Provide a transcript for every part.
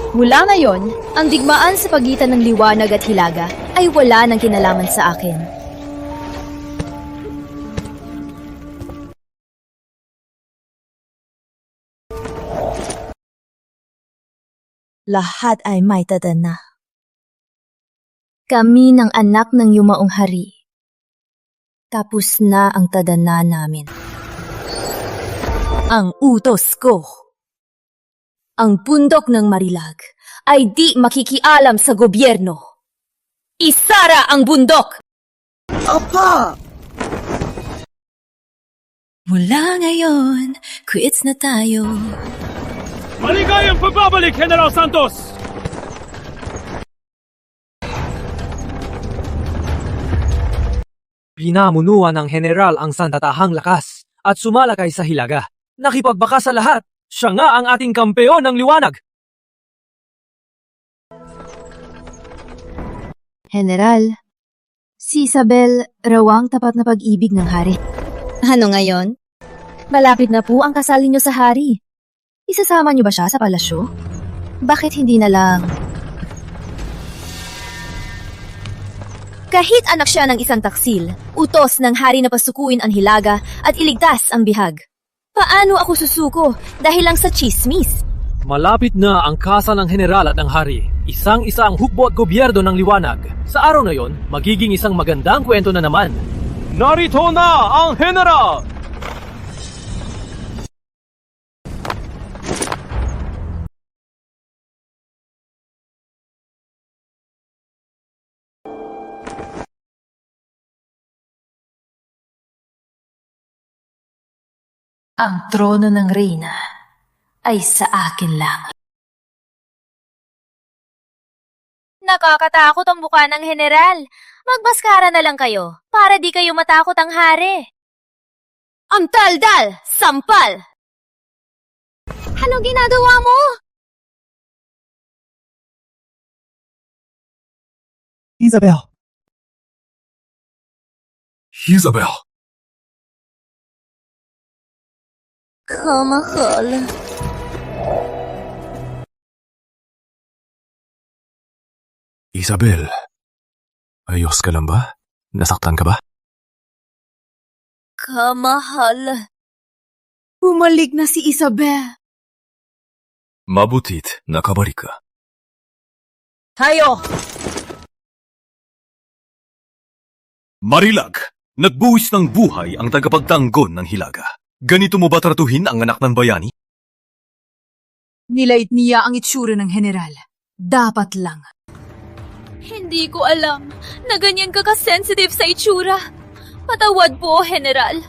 Mula ngayon, ang digmaan sa pagitan ng liwanag at hilaga ay wala ng kinalaman sa akin. Lahat ay may tadhana. Kami ng anak ng yumaong hari. Tapos na ang tadhana namin. Ang utos ko. Ang pundok ng Marilag ay di makikialam sa gobyerno. Isara ang bundok! Apa! Mula ngayon, quits na tayo. Maligayang pagbabalik, General Santos! Pinamunuan ng general ang sandatahang lakas at sumalakay sa hilaga. Nakipagbaka sa lahat. Siya nga ang ating kampeon ng liwanag. General, si Isabel rawang tapat na pag-ibig ng hari. Ano ngayon? Malapit na po ang kasal ninyo sa hari. Isasama niyo ba siya sa palasyo? Bakit hindi na lang... Kahit anak siya ng isang taksil, utos ng hari na pasukuin ang hilaga at iligtas ang bihag. Paano ako susuko dahil lang sa chismis? Malapit na ang kasal ng general at ng hari. Isang-isa ang hukbo at gobyerno ng liwanag. Sa araw na yon, magiging isang magandang kwento na naman. Narito na ang general! Ang trono ng reyna ay sa akin lang. Nakakatakot ang mukha ng general. Magbaskara na lang kayo para di kayo matakot ang hari. Ang dal-dal! Sampal! Anong ginagawa mo? Isabel! Kamahal. Isabel, ayos ka lang ba? Nasaktan ka ba? Kamahal. Bumalik na si Isabel. Mabutit nakabalik ka. Tayo! Marilag, nagbuwis ng buhay ang tagapagtanggol ng hilaga. Ganito mo ba tratuhin ang anak ng bayani? Nilait niya ang itsura ng general. Dapat lang. Hindi ko alam na ganyan ka ka-sensitive sa itsura. Patawad po, General.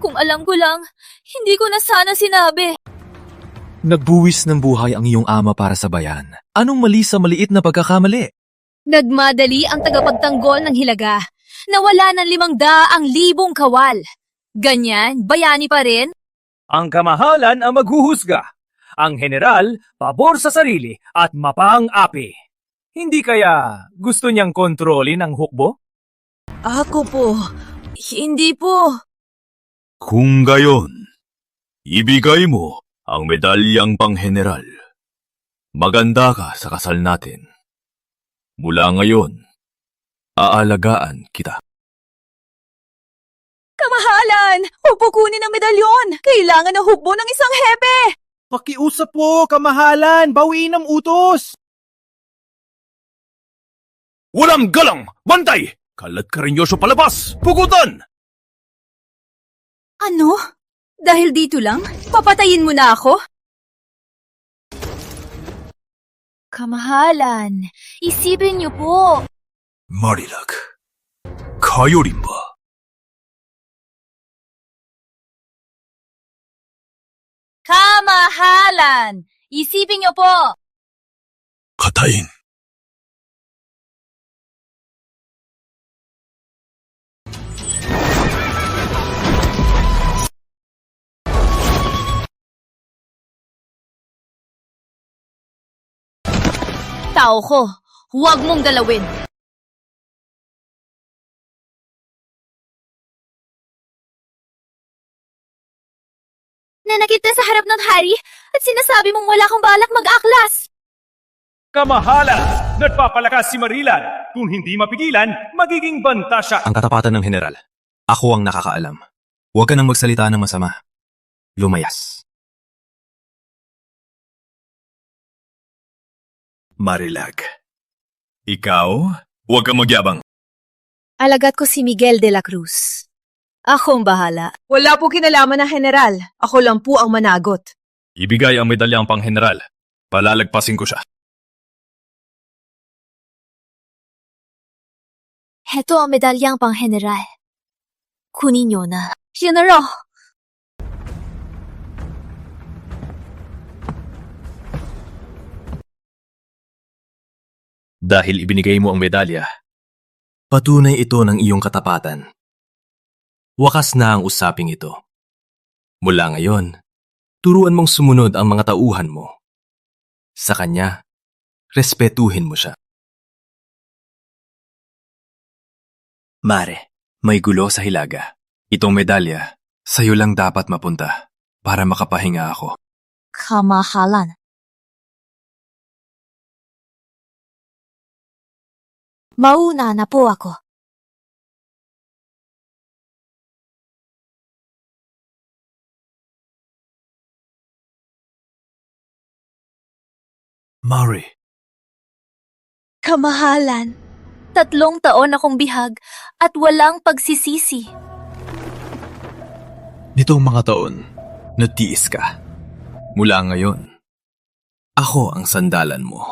Kung alam ko lang, hindi ko na sana sinabi. Nagbuwis ng buhay ang iyong ama para sa bayan. Anong mali sa maliit na pagkakamali? Nagmadali ang tagapagtanggol ng hilaga. Nawala ng 500,000 kawal. Ganyan, bayani pa rin? Ang kamahalan ang maghuhusga. Ang general, pabor sa sarili at mapang-api. Hindi kaya gusto niyang kontrolin ang hukbo? Ako po. Hindi po. Kung gayon, ibigay mo ang medalyang pang-general. Maganda ka sa kasal natin. Mula ngayon, aalagaan kita. Kamahalan! Huwag po kunin ang medalyon! Kailangan ng hukbo ng isang hepe! Pakiusap po, kamahalan! Bawiin ang utos! Walang galang! Bantay! Kalat karinyoso palabas! Pugutan! Ano? Dahil dito lang? Papatayin mo na ako? Kamahalan, isipin niyo po. Marilag, kayo rin ba? Kamahalan, isipin niyo po. Katayin. Tao ko, huwag mong galawin. Nanakit na sa harap ng hari at sinasabi mong wala kang balak mag-aklas. Kamahalan! Nagpapalakas si Marilan. Kung hindi mapigilan, magiging banta siya. Ang katapatan ng general. Ako ang nakakaalam. Huwag ka nang magsalita ng masama. Lumayas. Marilag. Ikaw? Huwag kang magyabang. Alagat ko si Miguel de la Cruz. Akong bahala. Wala po kinalaman ng general. Ako lang po ang managot. Ibigay ang medalyang pang-general. Palalagpasin ko siya. Heto ang medalyang pang-general. Kunin niyo na. General! Dahil ibinigay mo ang medalya, patunay ito ng iyong katapatan. Wakas na ang usaping ito. Mula ngayon, turuan mong sumunod ang mga tauhan mo. Sa kanya, respetuhin mo siya. Mare, may gulo sa Hilaga. Itong medalya, sa'yo lang dapat mapunta para makapahinga ako. Kamahalan. Mauna na po ako. Mare, Kamahalan. 3 taon akong bihag at walang pagsisisi. nitong mga taon, natiis ka. Mula ngayon, ako ang sandalan mo.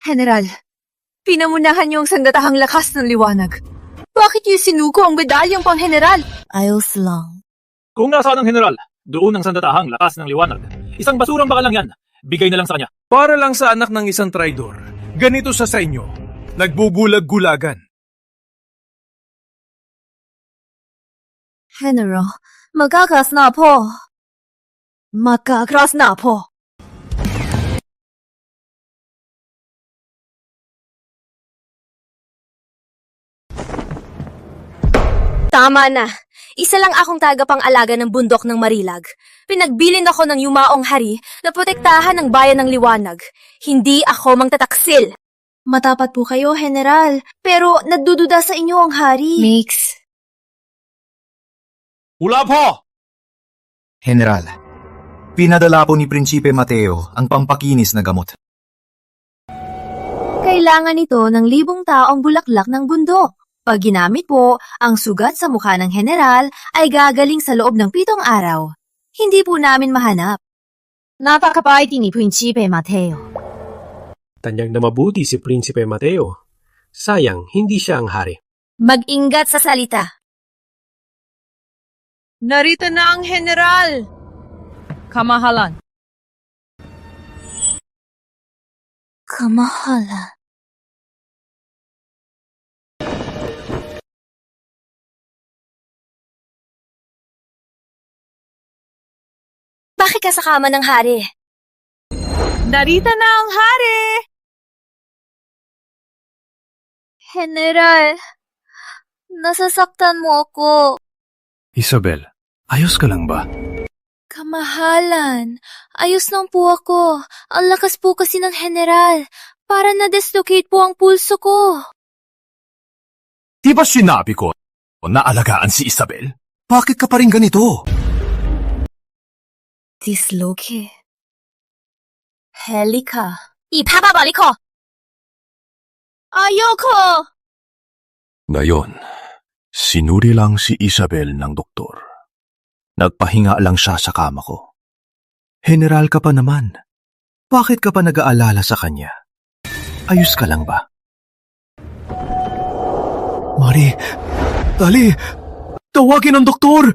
General, pinamunahan niyo ang sandatahang lakas ng liwanag. Bakit niyo sinuko ang medalyang pang-general? Ayos lang. Kung nasaan ang general, doon ang sandatahang lakas ng liwanag. Isang basurang baka lang yan. Bigay na lang sa kanya. Para lang sa anak ng isang traidor. Ganito siya sa inyo. Nagbubulag-gulagan. General, magkakas na po. Magkakross na po. Tama na. Isa lang akong tagapang-alaga ng bundok ng Marilag. Pinagbilin ako ng yumaong hari na protektahan ng bayan ng liwanag. Hindi ako mangtataksil. Matapat po kayo, General. Pero nagdududa sa inyo ang hari. Mix. Hula po! General, pinadala po ni Prinsipe Mateo ang pampakinis na gamot. Kailangan ito ng 1,000 taong bulaklak ng bundok. Pag ginamit po, ang sugat sa mukha ng general ay gagaling sa loob ng 7 araw. Hindi po namin mahanap. Napakabait ni Prinsipe Mateo. Tanyag na mabuti si Prinsipe Mateo. Sayang, hindi siya ang hari. Mag-ingat sa salita. Narito na ang general. Kamahalan. Kamahalan. Bakit ka sa kama ng hari? Narito na ang hari. General, nasasaktan mo ako. Isabel, ayos ka lang ba? Kamahalan, ayos lang po ako. Ang lakas po kasi ng general. Para na-dislocate po ang pulso ko. Di ba sinabi ko na alagaan si Isabel? Bakit ka pa rin ganito? Dislocate. Helika. Ipapabalik ko! Ayoko! Ngayon, sinuri lang si Isabel ng doktor. Nagpahinga lang siya sa kama ko. General ka pa naman. Bakit ka pa nag-aalala sa kanya? Ayos ka lang ba? Mari, dali! Tawagin ang doktor!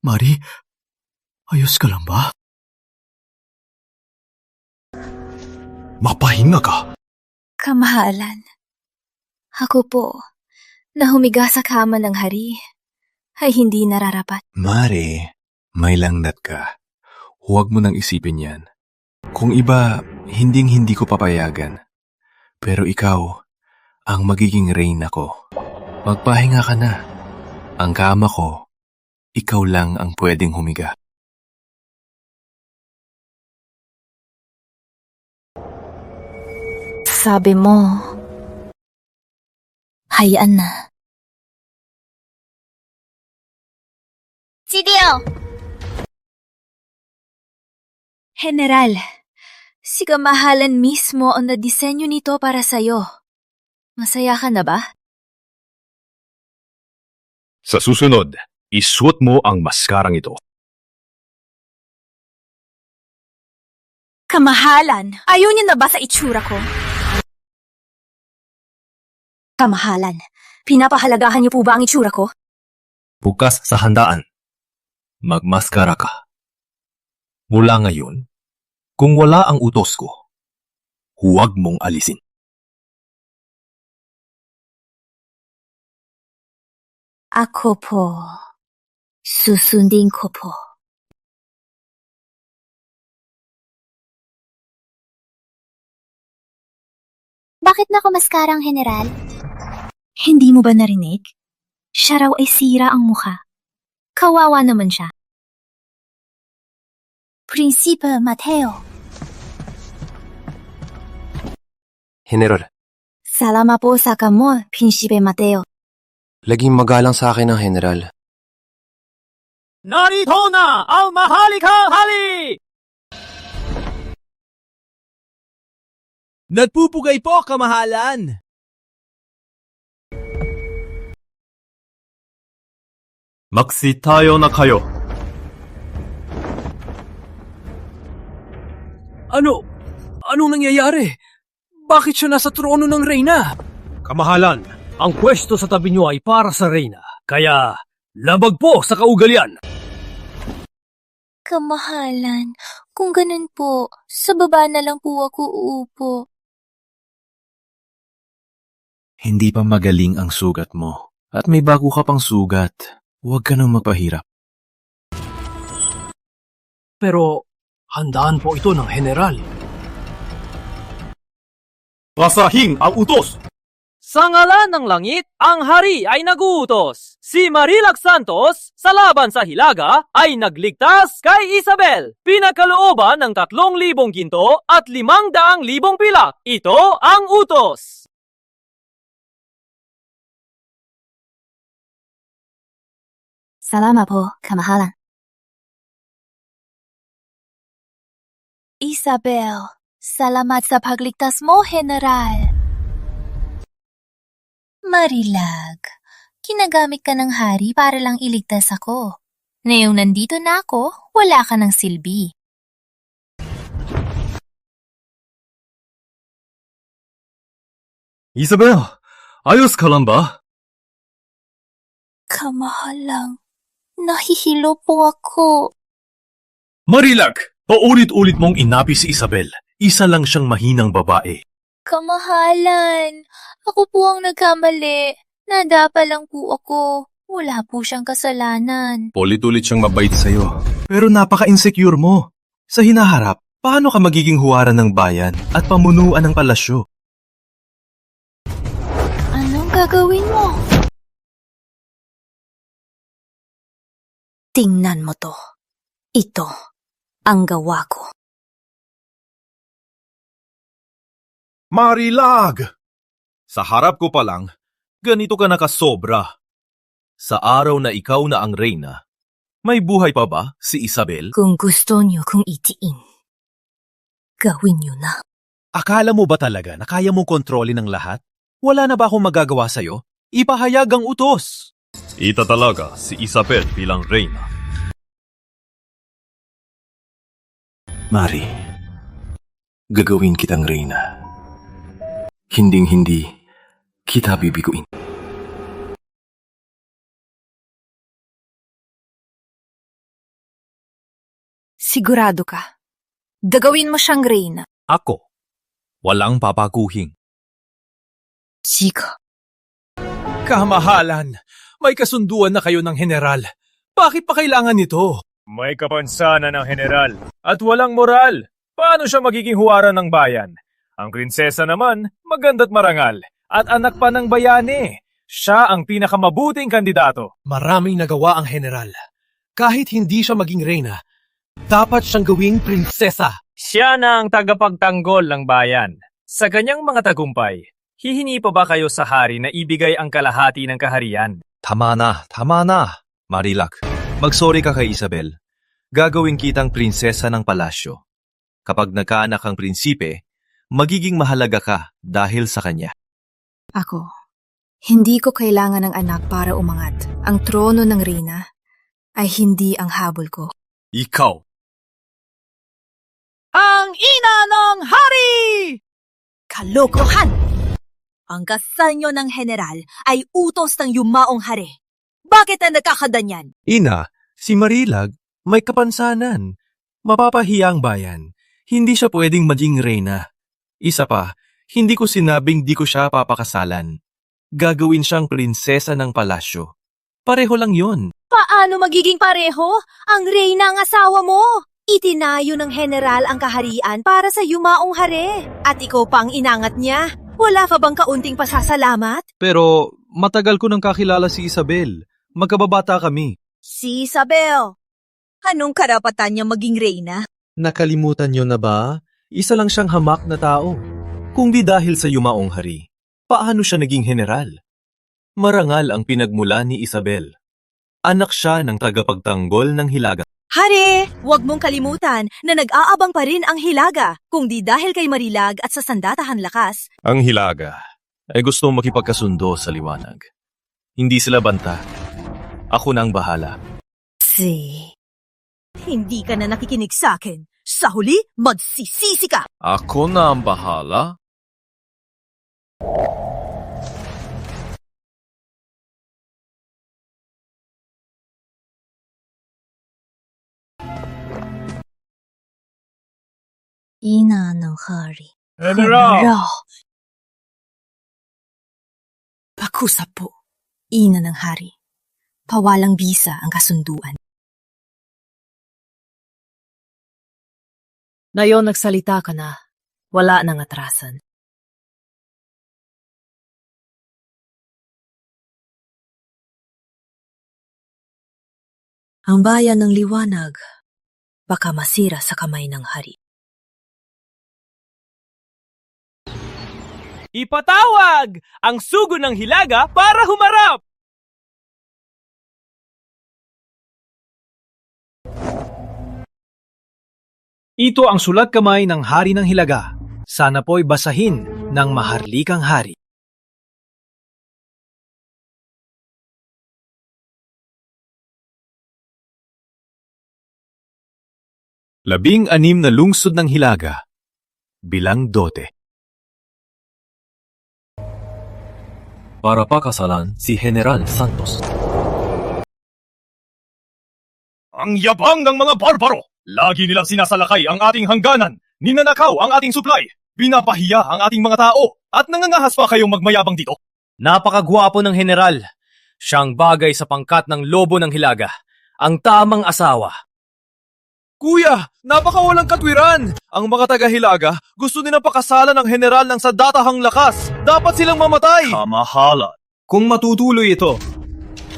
Mari, ayos ka lang ba? Mapahinga ka. Kamahalan. Ako po, na humiga sa kama ng hari, ay hindi nararapat. Mari, may langnat ka. Huwag mo nang isipin yan. Kung iba, hindi ko papayagan. Pero ikaw, ang magiging reyna ko. Magpahinga ka na. Ang kama ko, ikaw lang ang pwedeng humiga. sabi mo, hayaan na. Sidio! General, si kamahalan mismo ang nadisenyo nito para sa'yo. Masaya ka na ba? Sa susunod, isuot mo ang maskarang ito. Kamahalan, ayaw niyo na ba sa itsura ko? Kamahalan, pinapahalagahan niyo po ba ang itsura ko? Bukas sa handaan, magmaskara ka. Mula ngayon, kung wala ang utos ko, huwag mong alisin. Ako po, susundin ko po. Bakit nakumaskara ang general? Hindi mo ba narinig? Siya raw ay sira ang mukha. Kawawa naman siya. Prinsipe Mateo. General, Salamat po sa kamo, Prinsipe Mateo. laging magalang sa akin ang general. Narito na ang mahalikang hali! Nagpupugay po, kamahalan! Magsi tayo na kayo. Anong nangyayari? Bakit siya nasa trono ng reyna? Kamahalan, Ang pwesto sa tabi niyo ay para sa reyna, kaya labag po sa kaugalian. Kamahalan, kung ganun po, sa baba na lang po ako uupo. Hindi pa magaling ang sugat mo. At may bago ka pang sugat. Huwag ka nang magpahirap. Pero handaan po ito ng general. Basahin ang utos! Sa ngalan ng langit, ang hari ay naguutos. Si Marilac Santos, sa laban sa Hilaga, ay nagligtas kay Isabel. Pinakalooban ng 3,000 ginto at 500,000 pilak. Ito ang utos. Salamat po, kamahalan. Isabel, salamat sa pagligtas mo, General. Marilag, kinagamit ka ng hari para lang iligtas ako. Ngayong nandito na ako, wala ka ng silbi. Isabel, ayos ka lang ba? Kamahalang, nahihilo po ako. Marilac, paulit-ulit mong inapi si Isabel. Isa lang siyang mahinang babae. Kamahalan, ako po ang nagkamali. Nadapa lang po ako. Wala po siyang kasalanan. Ulit-ulit siyang mabait sa'yo. Pero napaka-insecure mo. Sa hinaharap, paano ka magiging huwaran ng bayan at pamunuan ng palasyo? Anong gagawin mo? Tingnan mo to. Ito ang gawa ko. Marilag! Sa harap ko pa lang, ganito ka nakasobra. Sa araw na ikaw na ang reyna, may buhay pa ba si Isabel? Kung gusto niyo kong itiin, gawin niyo na. Akala mo ba talaga na kaya mong kontrolin ang lahat? Wala na ba akong magagawa sa'yo? Ipahayag ang utos! Ita talaga si Isabel bilang reyna. Mari, gagawin kitang reyna. Hinding-hindi kita bibiguin. Sigurado ka. Gagawin mo siyang reyna. Ako, walang papakuhing. Chico. Kamahalan, may kasunduan na kayo ng general. Bakit pa kailangan nito? May kapansanan ng general at walang moral. Paano siya magiging huwaran ng bayan? Ang prinsesa naman, maganda't marangal at anak pa ng bayani. Siya ang pinakamabuting kandidato. maraming nagawa ang general. Kahit hindi siya maging reyna, dapat siyang gawing prinsesa. Siya na ang tagapagtanggol ng bayan. Sa ganyang mga tagumpay, hihingi pa ba kayo sa hari na ibigay ang kalahati ng kaharian? Tama na, Marilak. Magsorry ka kay Isabel. Gagawin kitang prinsesa ng palasyo. Kapag nagkaanak ang prinsipe, magiging mahalaga ka dahil sa kanya. Ako, hindi ko kailangan ng anak para umangat. Ang trono ng reyna ay hindi ang habol ko. Ikaw! Ang ina ng hari! Kalokohan! Ang kasanyo ng general ay utos ng yumaong hari. Bakit na nagkakadanyan? Ina, si Marilag may kapansanan. Mapapahiya ang bayan. Hindi siya pwedeng maging reyna. Isa pa, hindi ko sinabing di ko siya papakasalan. Gagawin siyang prinsesa ng palasyo. Pareho lang yon. Paano magiging pareho? Ang reyna ang asawa mo! Itinayo ng general ang kaharian para sa yumaong hari. At ikaw pa ang inangat niya. Wala pa bang kaunting pasasalamat? Pero matagal ko nang kakilala si Isabel. Magkababata kami. Si Isabel. Anong karapatan niya maging reyna? Nakalimutan niyo na ba? Isa lang siyang hamak na tao. Kung di dahil sa yumaong hari, paano siya naging general? Marangal ang pinagmula ni Isabel. Anak siya ng tagapagtanggol ng Hilaga. Hari, huwag mong kalimutan na nag-aabang pa rin ang Hilaga. Kung di dahil kay Marilag at sa sandatahang lakas. Ang Hilaga ay gusto makipagkasundo sa liwanag. Hindi sila banta. Ako na ang bahala. Hindi ka na nakikinig sa akin. Sa huli, magsisisi ka. Ako na ang bahala? Ina ng hari. General! Pakusap po. Ina ng hari. Pawalang bisa ang kasunduan. Ngayon nagsalita ka na. Wala nang atrasan. Ang bayan ng liwanag, baka masira sa kamay ng hari. Ipatawag ang sugo ng Hilaga para humarap! Ito ang sulat kamay ng hari ng Hilaga. Sana po'y basahin ng maharlikang hari. Labing-anim na lungsod ng Hilaga. Bilang 12. Para pakasalan si General Santos. Ang yabang ng mga barbaro! Lagi nilang sinasalakay ang ating hangganan, ninanakaw ang ating supply, binapahiya ang ating mga tao, at nangangahas pa kayong magmayabang dito. Napakagwapo ng general. Siyang bagay sa pangkat ng lobo ng Hilaga. Ang tamang asawa. Kuya, napakawalang katwiran! Ang mga taga-Hilaga gusto nilang pakasalan ng general ng sandatahang lakas. Dapat silang mamatay! Kamahalan! Kung matutuloy ito,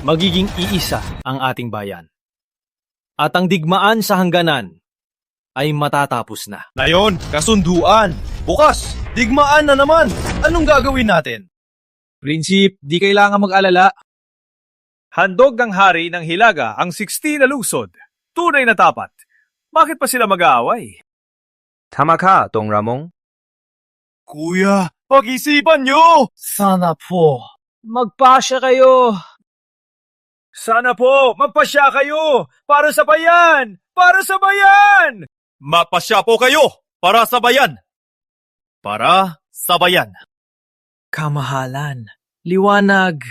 magiging iisa ang ating bayan. At ang digmaan sa hangganan ay matatapos na. Ngayon, kasunduan! Bukas, digmaan na naman! Anong gagawin natin? Prinsip, di kailangan mag-alala. Handog ng hari ng Hilaga ang 16 na lungsod. Tunay na tapat. Bakit pa sila mag-aaway? Tama ka, Tong Ramong. Kuya, pag-isipan nyo! Sana po. Magpasya kayo. Sana po, magpasya kayo! Para sa bayan! Para sa bayan! Magpasya po kayo! Para sa bayan! Para sa bayan! Kamahalan. Liwanag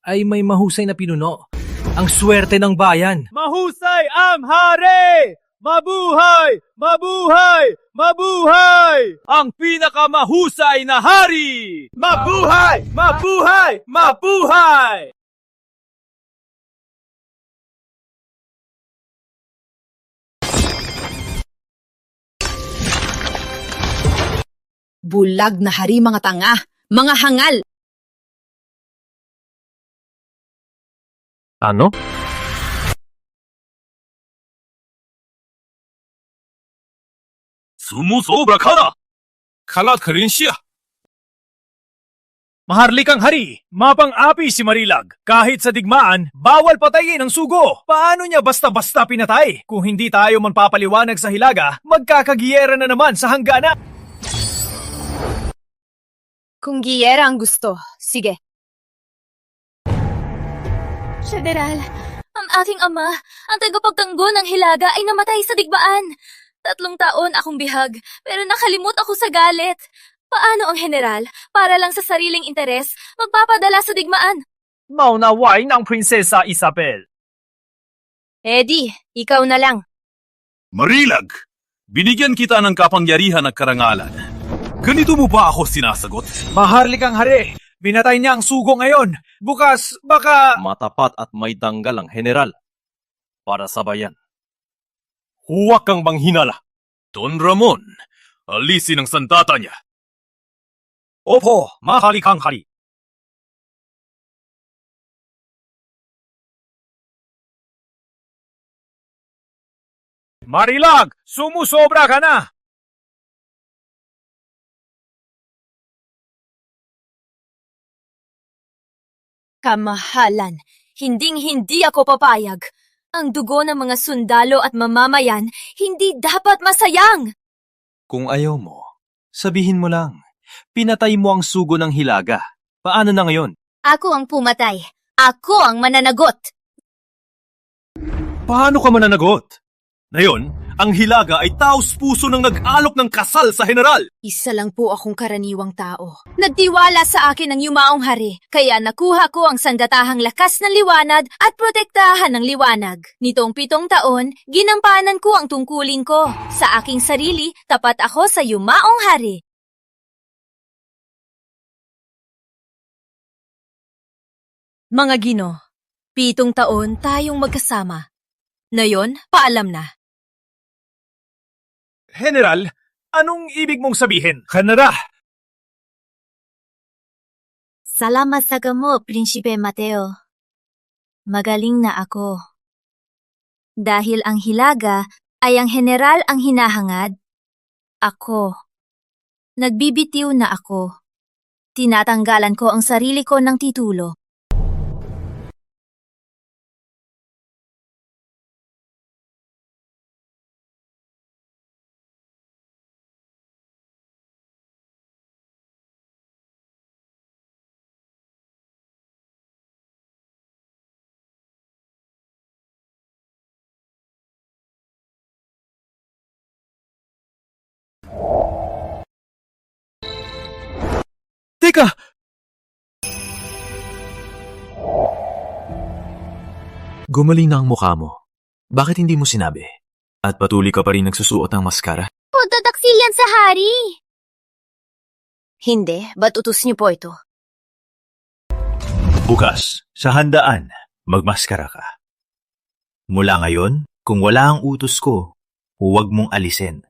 ay may mahusay na pinuno. Ang swerte ng bayan. Mahusay ang hari! Mabuhay! Mabuhay! Mabuhay! Ang pinakamahusay na hari! Mabuhay! Mabuhay! Mabuhay! Bulag na hari mga tanga, mga hangal. Ano? Sumusobra ka na! Kalat ka rin siya! Maharlikang hari, mapang-api si Marilag. Kahit sa digmaan, bawal patayin ang sugo. Paano niya basta-basta pinatay? Kung hindi tayo magpapaliwanag sa Hilaga, magkakagiyera na naman sa hangganan. Kung giyera ang gusto, sige. General, ang aking ama, ang tagapagtanggol ng Hilaga ay namatay sa digmaan. 3 taon akong bihag, pero nakalimot ako sa galit. Paano ang general, para lang sa sariling interes, magpapadala sa digmaan? Maunaway ng Prinsesa Isabel. Eddie, ikaw na lang. Marilag, binigyan kita ng kapangyarihan at karangalan. Ganito mo ba ako sinasagot? Maharlikang hari, binatay niya ang sugo ngayon. Bukas, baka... Matapat at may danggal ang general para sa bayan. Huwag kang manghinala. Don Ramon, alisin ang sandata niya. Opo, maharlikang hari. Marilag, sumusobra ka na! Kamahalan, hinding-hindi ako papayag. Ang dugo ng mga sundalo at mamamayan hindi dapat masayang. Kung ayaw mo, sabihin mo lang. Pinatay mo ang sugo ng Hilaga. Paano na ngayon? Ako ang pumatay. Ako ang mananagot. Paano ka mananagot? Ngayon, ang Hilaga ay taos-puso ng nag-alok ng kasal sa general. Isa lang po akong karaniwang tao. Nagtiwala sa akin ang yumaong hari, kaya nakuha ko ang sandatahang lakas ng liwanag at protektahan ng liwanag. Nitong 7 taon, ginampanan ko ang tungkulin ko. Sa aking sarili, tapat ako sa yumaong hari. Mga Gino, 7 taon tayong magkasama. Ngayon, paalam na. General, anong ibig mong sabihin? Kanada! Salamat sa gamo, Prinsipe Mateo. Magaling na ako. Dahil ang Hilaga ay ang general ang hinahangad, ako. Nagbibitiw na ako. Tinatanggalan ko ang sarili ko ng titulo. Teka! Gumaling na ang mukha mo. Bakit hindi mo sinabi? At patuloy ka pa rin nagsusuot ng maskara? Pagdadaksilan sa hari! Hindi, ba't utos niyo po ito? Bukas, sa handaan, magmaskara ka. Mula ngayon, kung wala ang utos ko, huwag mong alisin.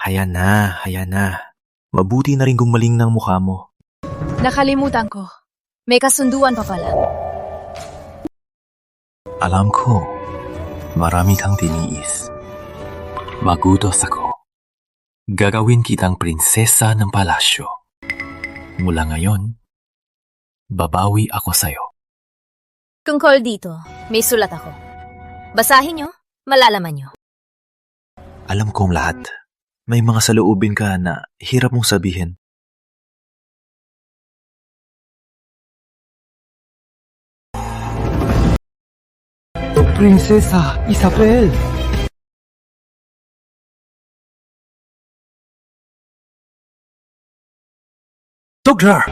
Haya na, haya na. Mabuti na rin gumaling ng mukha mo. Nakalimutan ko. May kasunduan pa pala. Alam ko, marami kang tiniis. Magutos ako. Gagawin kitang prinsesa ng palasyo. Mula ngayon, babawi ako sa'yo. Tungkol dito, may sulat ako. Basahin nyo, malalaman nyo. Alam kong lahat. May mga saloobin ka na hirap mong sabihin. Prinsesa Isabel! Doctor!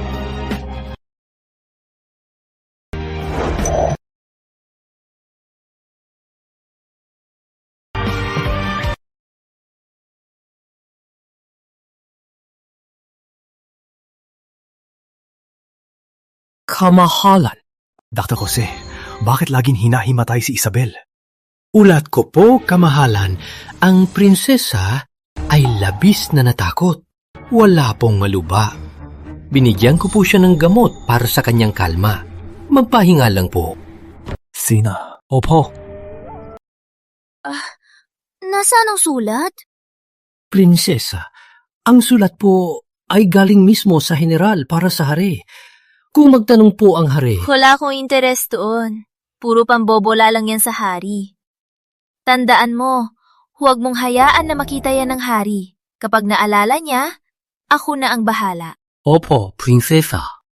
Kamahalan. Dr. Jose, bakit laging hinahimatay si Isabel? Ulat ko po, kamahalan, ang prinsesa ay labis na natakot. Wala pong maluba. Binigyan ko po siya ng gamot para sa kanyang kalma. Magpahinga lang po. Sina? Opo. Nasaan ang sulat? Prinsesa, Ang sulat po ay galing mismo sa general para sa hari. Kung magtanong po ang hari, Wala akong interes doon. Puro pambobola lang yan sa hari. Tandaan mo, huwag mong hayaan na makita yan ng hari. Kapag naalala niya, ako na ang bahala. Opo, prinsesa.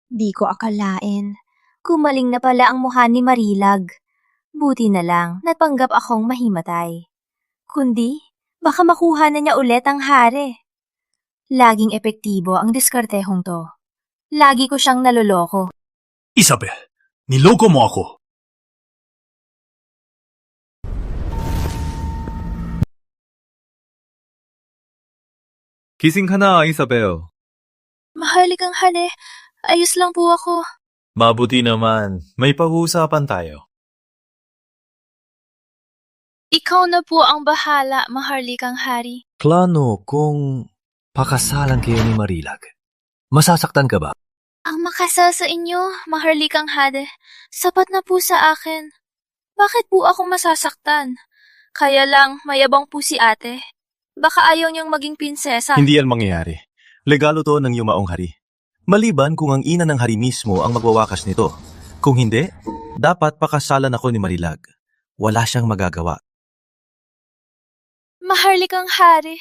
Di ko akalain. Kumaling na pala ang mukha ni Marilag. Buti na lang, napanggap akong mahimatay. Kundi, baka makuha na niya ulit ang hari. Laging epektibo ang diskartehong to. Lagi ko siyang naloloko. Isabel, niloko mo ako. Gising ka na, Isabel. Mahaligang hali, ayos lang po ako. Mabuti naman. May pag-uusapan tayo. Ikaw na po ang bahala, maharlikang hari. Plano kung pakasalan kayo ni Marilag. Masasaktan ka ba? Ang makasal sa inyo, maharlikang hade, sapat na po sa akin. Bakit po ako masasaktan? Kaya lang, mayabang po si ate. Baka ayaw niyang maging prinsesa. Hindi yan mangyayari. Legalo to ng yumaong hari. Maliban kung ang ina ng hari mismo ang magwawakas nito. Kung hindi, dapat pakasalan ako ni Marilag. Wala siyang magagawa. Maharlikang hari,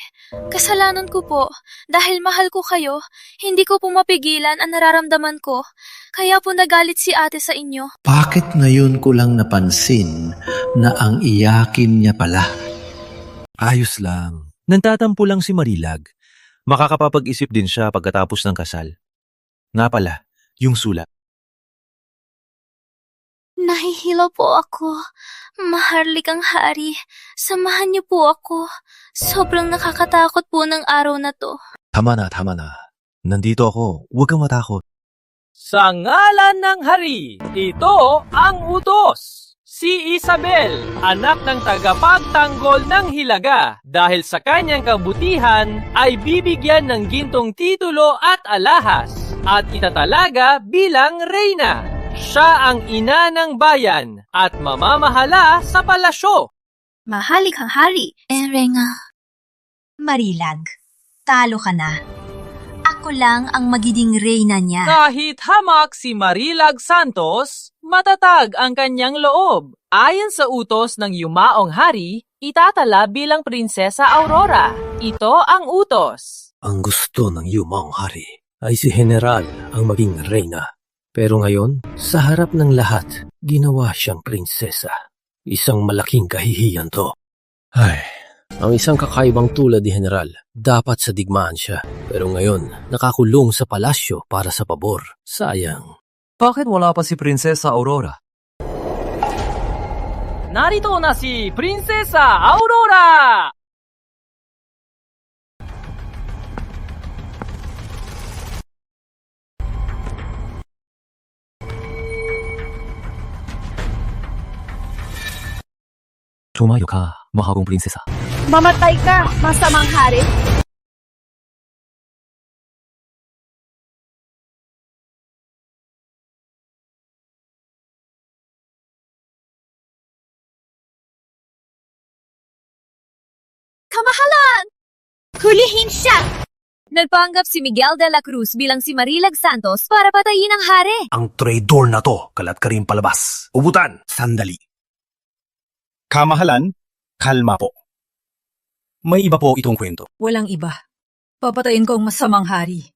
kasalanan ko po. Dahil mahal ko kayo, hindi ko po mapigilan ang nararamdaman ko. Kaya po nagalit si ate sa inyo. Bakit ngayon ko lang napansin na ang iyakin niya pala? Ayos lang. Nantatampo lang si Marilag. Makakapapag-isip din siya pagkatapos ng kasal. Nga pala, yung sulat. Nahihilo po ako. Maharlikang hari, samahan niyo po ako. Sobrang nakakatakot po ng araw na to. Tama na, tama na. Nandito ako. Huwag kang matakot. Sa ngalan ng hari, ito ang utos. Si Isabel, anak ng tagapagtanggol ng Hilaga, dahil sa kanyang kabutihan ay bibigyan ng gintong titulo at alahas at itatalaga bilang reyna. Siya ang ina ng bayan at mamamahala sa palasyo. Mahaligang hari, Erenga. Marilag, talo ka na. Ako lang ang magiging reyna niya. Kahit hamak si Marilag Santos, matatag ang kanyang loob. Ayon sa utos ng yumaong hari, itatala bilang Prinsesa Aurora. Ito ang utos. Ang gusto ng yumaong hari ay si General ang maging reyna. Pero ngayon, sa harap ng lahat, ginawa siyang prinsesa. Isang malaking kahihiyan to. Ay, Ang isang kakaibang tulad ni General, dapat sa digmaan siya. Pero ngayon, nakakulong sa palasyo para sa pabor. Sayang. bakit wala pa si Prinsesa Aurora? Narito na si Prinsesa Aurora! Tumayo ka, mahagong prinsesa. Mamatay ka, masamang hari. Kamahalan! Hulihin siya! Nagpanggap si Miguel de la Cruz bilang si Marilag Santos para patayin ang hari. Ang traidor na to, kalat ka rin palabas. Ubutan, sandali. Kamahalan, kalma po. May iba po itong kwento. Walang iba. Papatayin ko ang masamang hari.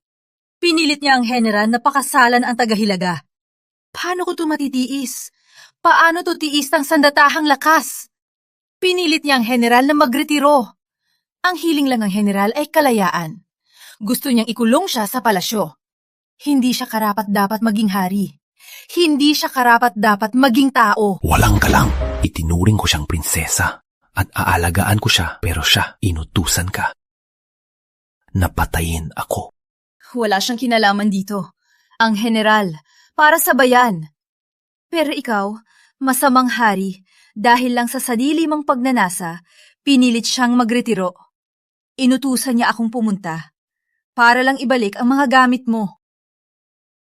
Pinilit niya ang general na pakasalan ang tagahilaga. Paano ko ito matitiis? Paano to tiis ng sandatahang lakas? Pinilit niya ang general na magretiro. Ang hiling lang ng general ay kalayaan. Gusto niyang ikulong siya sa palasyo. Hindi siya karapat-dapat maging hari. Hindi siya karapat-dapat maging tao. Walang galang. Itinuring ko siyang prinsesa at aalagaan ko siya, pero siya, inutusan ka. Napatayin ako. Wala siyang kinalaman dito. Ang general, para sa bayan. Pero ikaw, masamang hari, dahil lang sa sadili mong pagnanasa, pinilit siyang magretiro. Inutusan niya akong pumunta para lang ibalik ang mga gamit mo.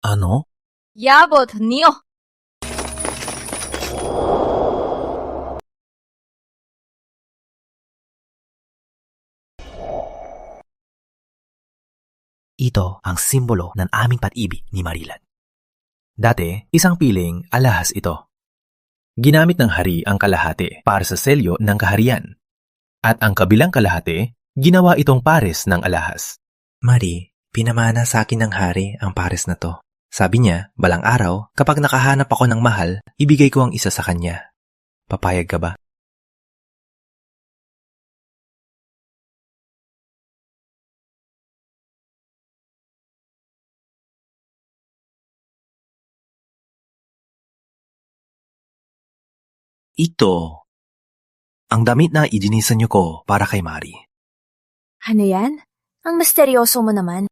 Ano? Yabot niyo! Ito ang simbolo ng aming pag-ibig ni Marilag. Dati, isang piling alahas ito. Ginamit ng hari ang kalahati para sa selyo ng kaharian. At ang kabilang kalahati, ginawa itong pares ng alahas. Mari, pinamana sa akin ng hari ang pares na to. Sabi niya, balang araw, kapag nakahanap ako ng mahal, ibigay ko ang isa sa kanya. Papayag ka ba? Ito ang damit na idinisan niyo ko para kay Mari. Ano yan? Ang misteryoso mo naman.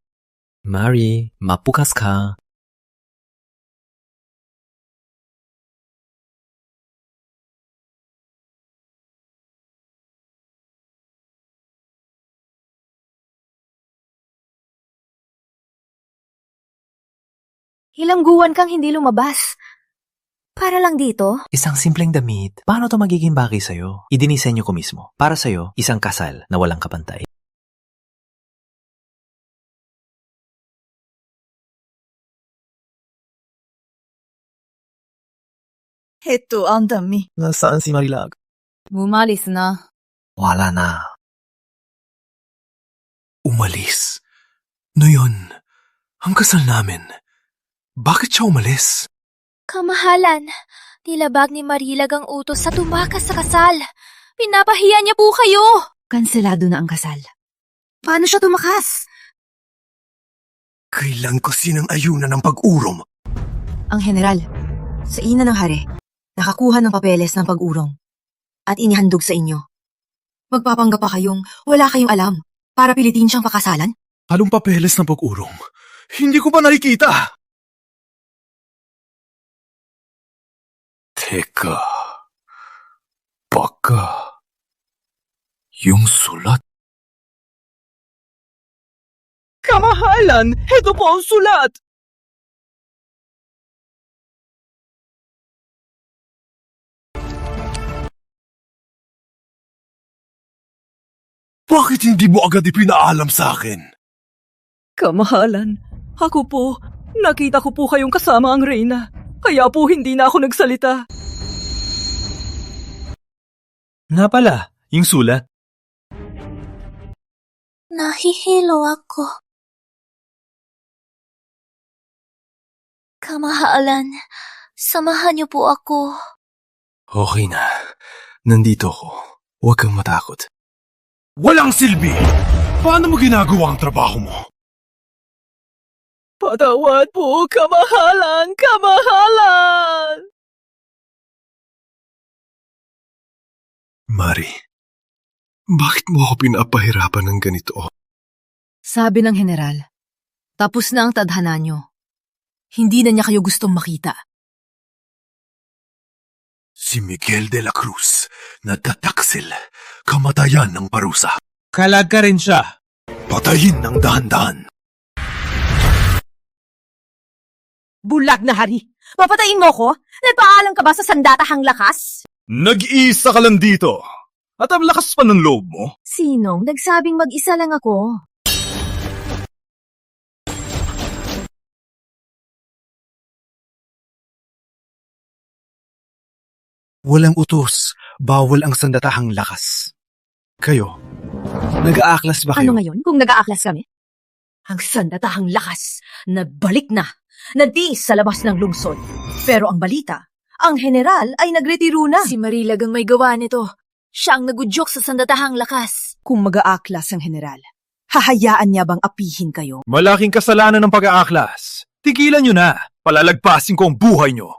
Mari, mapukas ka. Ilang buwan kang hindi lumabas. Para lang dito? Isang simpleng damit. Paano to magiging bagay sa'yo? Idinisenyo ko mismo. Para sa'yo, isang kasal na walang kapantay. Heto ang dami. Nasaan si Marilag? Umalis na. Wala na. Umalis? No yun, ang kasal namin. Bakit siya umalis? Kamahalan, nilabag ni Marilag ang utos sa tumakas sa kasal. Pinapahiya niya po kayo. Kanselado na ang kasal. Paano siya tumakas? Kailan ko sinang ayunan ng pag-urong? Ang general, sa ina ng hari, nakakuha ng papeles ng pag-urong at inihandog sa inyo. Magpapanggap pa kayong wala kayong alam para pilitin siyang pakasalan? Anong papeles ng pag-urong? Hindi ko pa nakikita. Teka, baka yung sulat? Kamahalan, heto po ang sulat! Bakit hindi mo agad ipinaalam sa akin? Kamahalan, ako po, nakita ko po kayong kasama ang reyna. Kaya po hindi na ako nagsalita. Nga pala, yung sulat. Nahihilo ako. Kamahalan, samahan niyo po ako. Okay na, nandito ako. Huwag kang matakot. Walang silbi! Paano mo ginagawa ang trabaho mo? Patawad po, kamahalan, kamahalan! Mari, bakit mo ako pinapahirapan ng ganito? Sabi ng general, tapos na ang tadhana nyo. Hindi na niya kayo gustong makita. Si Miguel de la Cruz, natataksil, kamatayan ng parusa. Kalag ka rin siya. Patayin ng dahan-dahan. Bulag na hari! Papatayin mo ko? Nagpaalam ka ba sa sandatahang lakas? Nag-iisa ka lang dito. At ang lakas pa ng loob mo. Sinong nagsabing mag-isa lang ako? Walang utos, bawal ang sandatahang lakas. Kayo, nag-aaklas ba kayo? Ano ngayon kung nag-aaklas kami? Ang sandatahang lakas, nabalik na. Nagtiis sa labas ng lungsod. Pero ang balita, ang general ay nagretiro na. Si Marilag ang may gawa nito. Siya ang nagudyok sa sandatahang lakas. Kung mag-aaklas ang general, hahayaan niya bang apihin kayo? Malaking kasalanan ng pag-aaklas. Tigilan nyo na. Palalagpasin ko ang buhay nyo.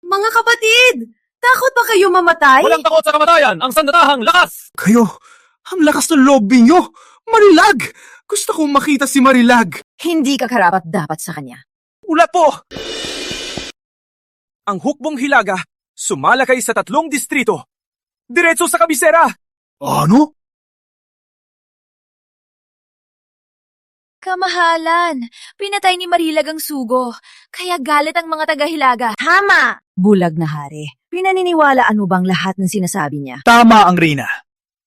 Mga kapatid! Takot ba kayo mamatay? Walang takot sa kamatayan, ang sandatahang lakas! Kayo, ang lakas ng loob ninyo. Marilag! Gusto kong makita si Marilag. Hindi ka karapat dapat sa kanya. Ulat po! Ang hukbong hilaga, sumalakay sa 3 distrito. Diretso sa kabisera! Ano? Kamahalan, pinatay ni Marilag ang sugo. Kaya galit ang mga taga-Hilaga. Tama! Bulag na hari. Pinaniniwalaan mo bang lahat ng sinasabi niya? Tama ang Reyna.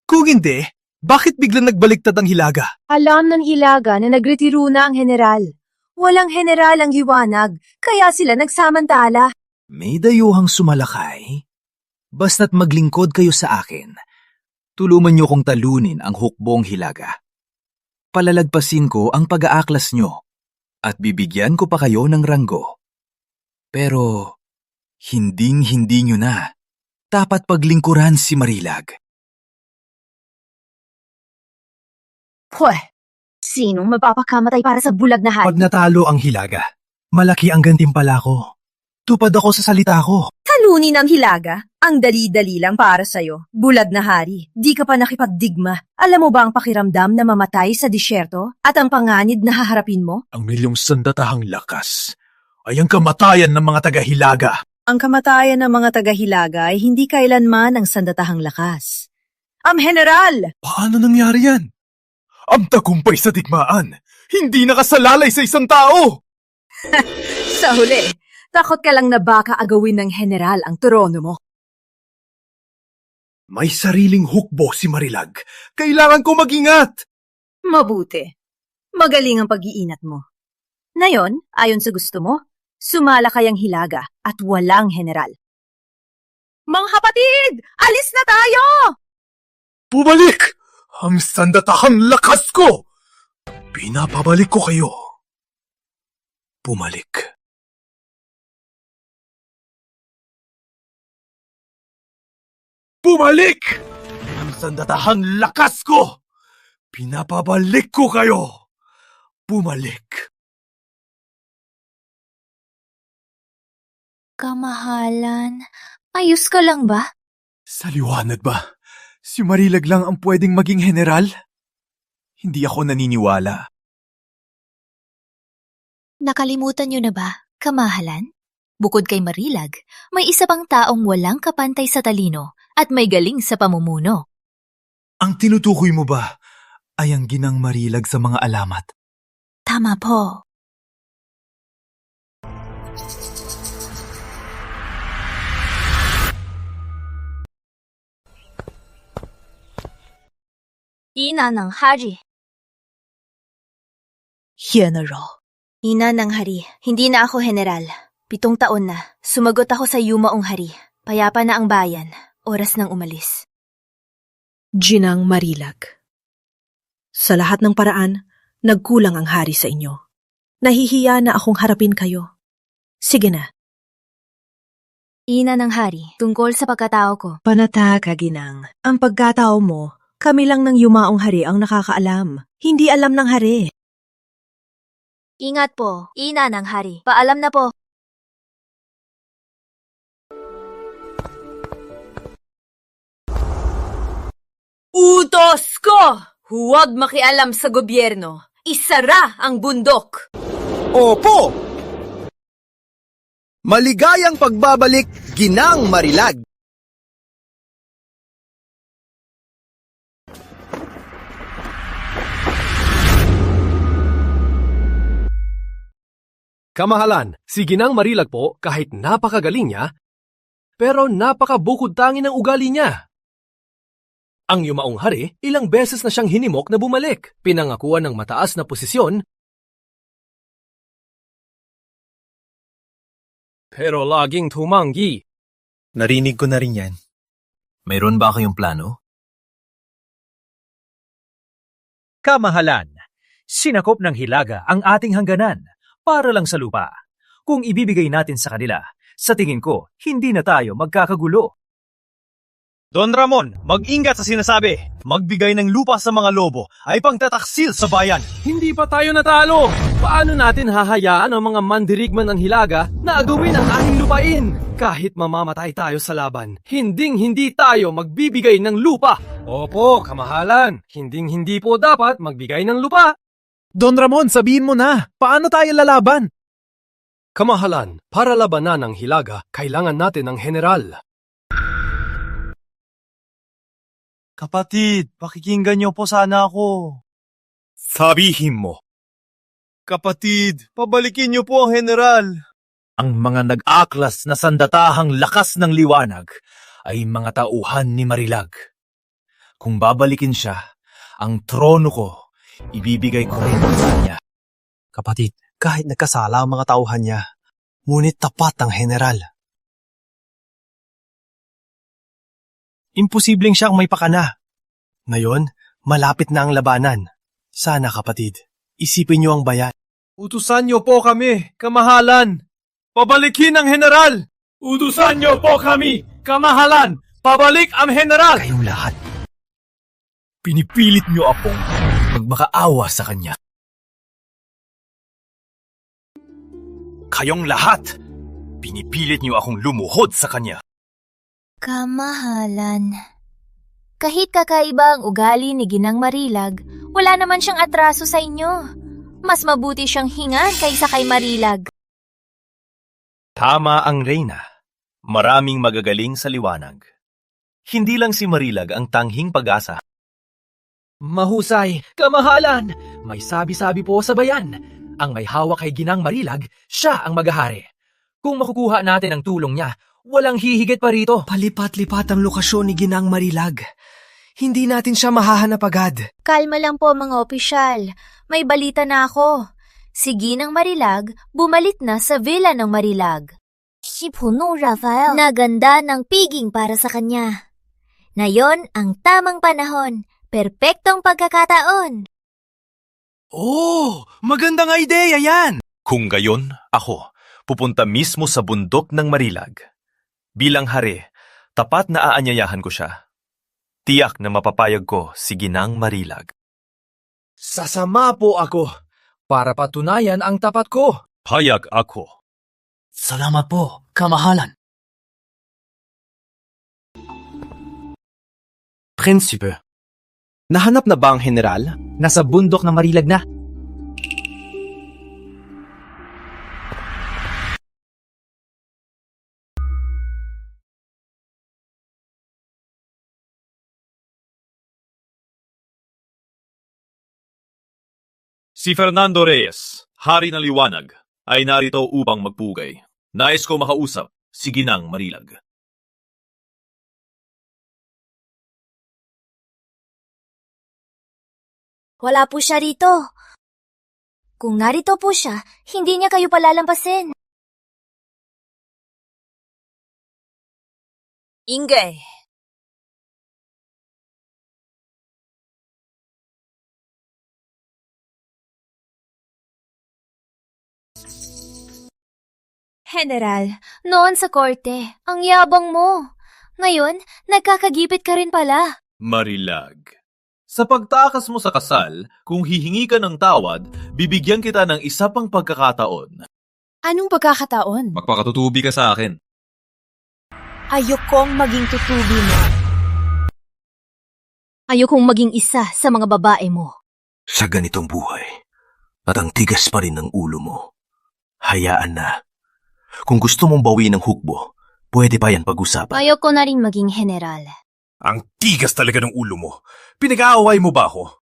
Kung hindi, Bakit biglang nagbaliktad ang hilaga? Alam ng Hilaga na nagretiro na ang general. Walang general ang liwanag, kaya sila nagsamantala. May dayuhang sumalakay. Basta't maglingkod kayo sa akin. Tulungan niyo kong talunin ang hukbong hilaga. Palalagpasin ko ang pag-aaklas niyo at bibigyan ko pa kayo ng ranggo. Pero hinding-hindi niyo na. Dapat paglingkuran si Marilag. Pweh, sinong mapapakamatay para sa bulag na Pag hari? natalo ang hilaga, malaki ang gantimpala ko. Tupad ako sa salita ko. Talunin ang Hilaga. Ang dali-dali lang para sa'yo. Bulag na hari, di ka pa nakipagdigma. Alam mo ba ang pakiramdam na mamatay sa disyerto at ang panganib na haharapin mo? Ang milyong sandatahang lakas ay ang kamatayan ng mga taga-hilaga. Ang kamatayan ng mga taga-Hilaga ay hindi kailanman ang sandatahang lakas. General! Paano nangyari yan? Ang tagumpay sa digmaan, hindi nakasalalay sa isang tao! Sa huli, takot ka lang na baka agawin ng general ang trono mo. May sariling hukbo si Marilag. Kailangan ko mag-ingat! Mabuti. Magaling ang pag-iinat mo. Ngayon, ayon sa gusto mo, sumala kayang Hilaga at walang general. Mga kapatid! Alis na tayo! Bumalik! Ang sandatahang lakas ko! Pinapabalik ko kayo. Bumalik. Bumalik! Ang sandatahang lakas ko! Pinapabalik ko kayo! Bumalik. Kamahalan, ayos ka lang ba? Sa liwanag ba? Si Marilag lang ang pwedeng maging general? Hindi ako naniniwala. Nakalimutan niyo na ba, kamahalan? Bukod kay Marilag, may isa pang taong walang kapantay sa talino at may galing sa pamumuno. Ang tinutukoy mo ba ay ang ginang Marilag sa mga alamat? Tama po. Ina ng hari. General. Ina ng hari, hindi na ako general. 7 taon na, sumagot ako sa yumaong hari. Payapa na ang bayan, oras nang umalis. Ginang Marilag. Sa lahat ng paraan, nagkulang ang hari sa inyo. Nahihiya na akong harapin kayo. Sige na. Ina ng hari, tungkol sa pagkatao ko. Panata ka, Ginang. Ang pagkatao mo, kami lang ng yumaong hari ang nakakaalam. Hindi alam ng hari. Ingat po, ina ng hari. Paalam na po. Utos ko! Huwag makialam sa gobyerno. Isara ang bundok. Opo! Maligayang pagbabalik, Ginang Marilag! Kamahalan, si Ginang Marilag po kahit napakagaling niya, pero napakabukod tangi ng ugali niya. Ang yumaong hari, ilang beses na siyang hinimok na bumalik, pinangakuan ng mataas na posisyon, pero laging tumanggi. Narinig ko na rin yan. Mayroon ba kayong plano? Kamahalan, sinakop ng Hilaga ang ating hangganan para lang sa lupa. Kung ibibigay natin sa kanila, sa tingin ko, hindi na tayo magkakagulo. Don Ramon, mag-ingat sa sinasabi. Magbigay ng lupa sa mga lobo ay pangtataksil sa bayan. Hindi pa tayo natalo! Paano natin hahayaan ang mga mandirigman ng Hilaga na agawin ang ating lupain? Kahit mamamatay tayo sa laban, hinding-hindi tayo magbibigay ng lupa. Opo, kamahalan. Hinding-hindi po dapat magbigay ng lupa. Don Ramon, sabihin mo na, paano tayo lalaban? Kamahalan, para labanan ng Hilaga, kailangan natin ng general. Kapatid, pakikinggan niyo po sana ako. Sabihin mo. Kapatid, pabalikin niyo po ang general. Ang mga nag-aklas na sandatahang lakas ng liwanag ay mga tauhan ni Marilag. Kung babalikin siya, Ang trono ko, ibibigay ko rin sa kanya. Kapatid, kahit nagkasala ang mga tauhan niya, ngunit tapat ang general. Imposibleng siyang may pakana. Ngayon, malapit na ang labanan. Sana kapatid, isipin niyo ang bayan. Utusan niyo po kami, kamahalan! Pabalikin ang general! Utusan niyo po kami, kamahalan! Pabalik ang general! Kayong lahat, pinipilit niyo akong magmakaawa sa kanya. Kayong lahat, pinipilit niyo akong lumuhod sa kanya. Kamahalan. Kahit kakaiba ang ugali ni Ginang Marilag, wala naman siyang atraso sa inyo. Mas mabuti siyang hingan kaysa kay Marilag. Tama ang Reyna. Maraming magagaling sa liwanag. Hindi lang si Marilag ang tanghing pag-asa. Mahusay, kamahalan! May sabi-sabi po sa bayan. Ang may hawak kay Ginang Marilag, siya ang maghahari. Kung makukuha natin ang tulong niya, walang hihigit pa rito. Palipat-lipat ang lokasyon ni Ginang Marilag. Hindi natin siya mahahanap agad. Kalma lang po mga opisyal. May balita na ako. Si Ginang Marilag bumalik na sa villa ng Marilag. Si Puno Rafael. Naganda ng piging para sa kanya. Ngayon ang tamang panahon. Perpektong pagkakataon. Oh, magandang ideya yan! Kung gayon, ako, pupunta mismo sa bundok ng Marilag. Bilang hari, tapat na aanyayahan ko siya. Tiyak na mapapayag ko si Ginang Marilag. Sasama po ako para patunayan ang tapat ko. Payag ako. Salamat po, kamahalan. Prinsipe, nahanap na ba ang general? Nasa bundok ng Marilag na. Si Fernando Reyes, Hari ng Liwanag, ay narito upang magpugay. Nais ko makausap si Ginang Marilag. Wala po siya rito. Kung narito po siya, hindi niya kayo palalampasin. Ingay. General, noon sa korte, ang yabang mo. Ngayon, nagkakagipit ka rin pala. Marilag. Sa pagtakas mo sa kasal, kung hihingi ka ng tawad, bibigyan kita ng isa pang pagkakataon. Anong pagkakataon? Magpakatutubi ka sa akin. Ayokong maging tutubi mo. Ayokong maging isa sa mga babae mo. Sa ganitong buhay, at ang tigas pa rin ng ulo mo, hayaan na. Kung gusto mong bawiin ng hukbo, pwede pa yan pag-usapan. Ayoko na rin maging general. Ang tigas talaga ng ulo mo. Pinag-aaway mo ba ako?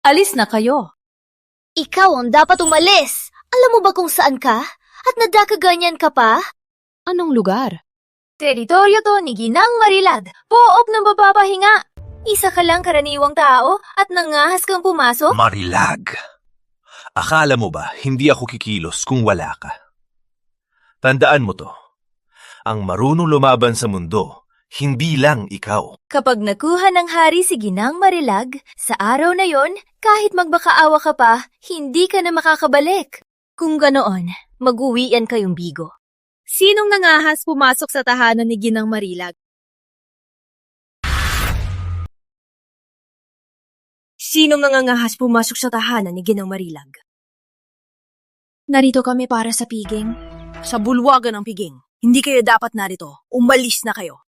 Alis na kayo. Ikaw ang dapat umalis. Alam mo ba kung saan ka? At nadakaganyan ka pa? Anong lugar? Teritoryo to ni Ginang Marilag. Pook ng mapapahinga. Isa ka lang karaniwang tao at nangahas kang pumasok? Marilag. Akala mo ba hindi ako kikilos kung wala ka? Tandaan mo to. Ang marunong lumaban sa mundo, hindi lang ikaw. Kapag nakuha ng hari si Ginang Marilag, sa araw na yon, kahit magbakaawa ka pa, hindi ka na makakabalik. Kung ganoon, mag-uwian kayong bigo. Sinong nangahas pumasok sa tahanan ni Ginang Marilag? Sinong nangangahas pumasok sa tahanan ni Ginang Marilag? Narito kami para sa piging. Sa bulwagan ng piging. Hindi kayo dapat narito. Umalis na kayo.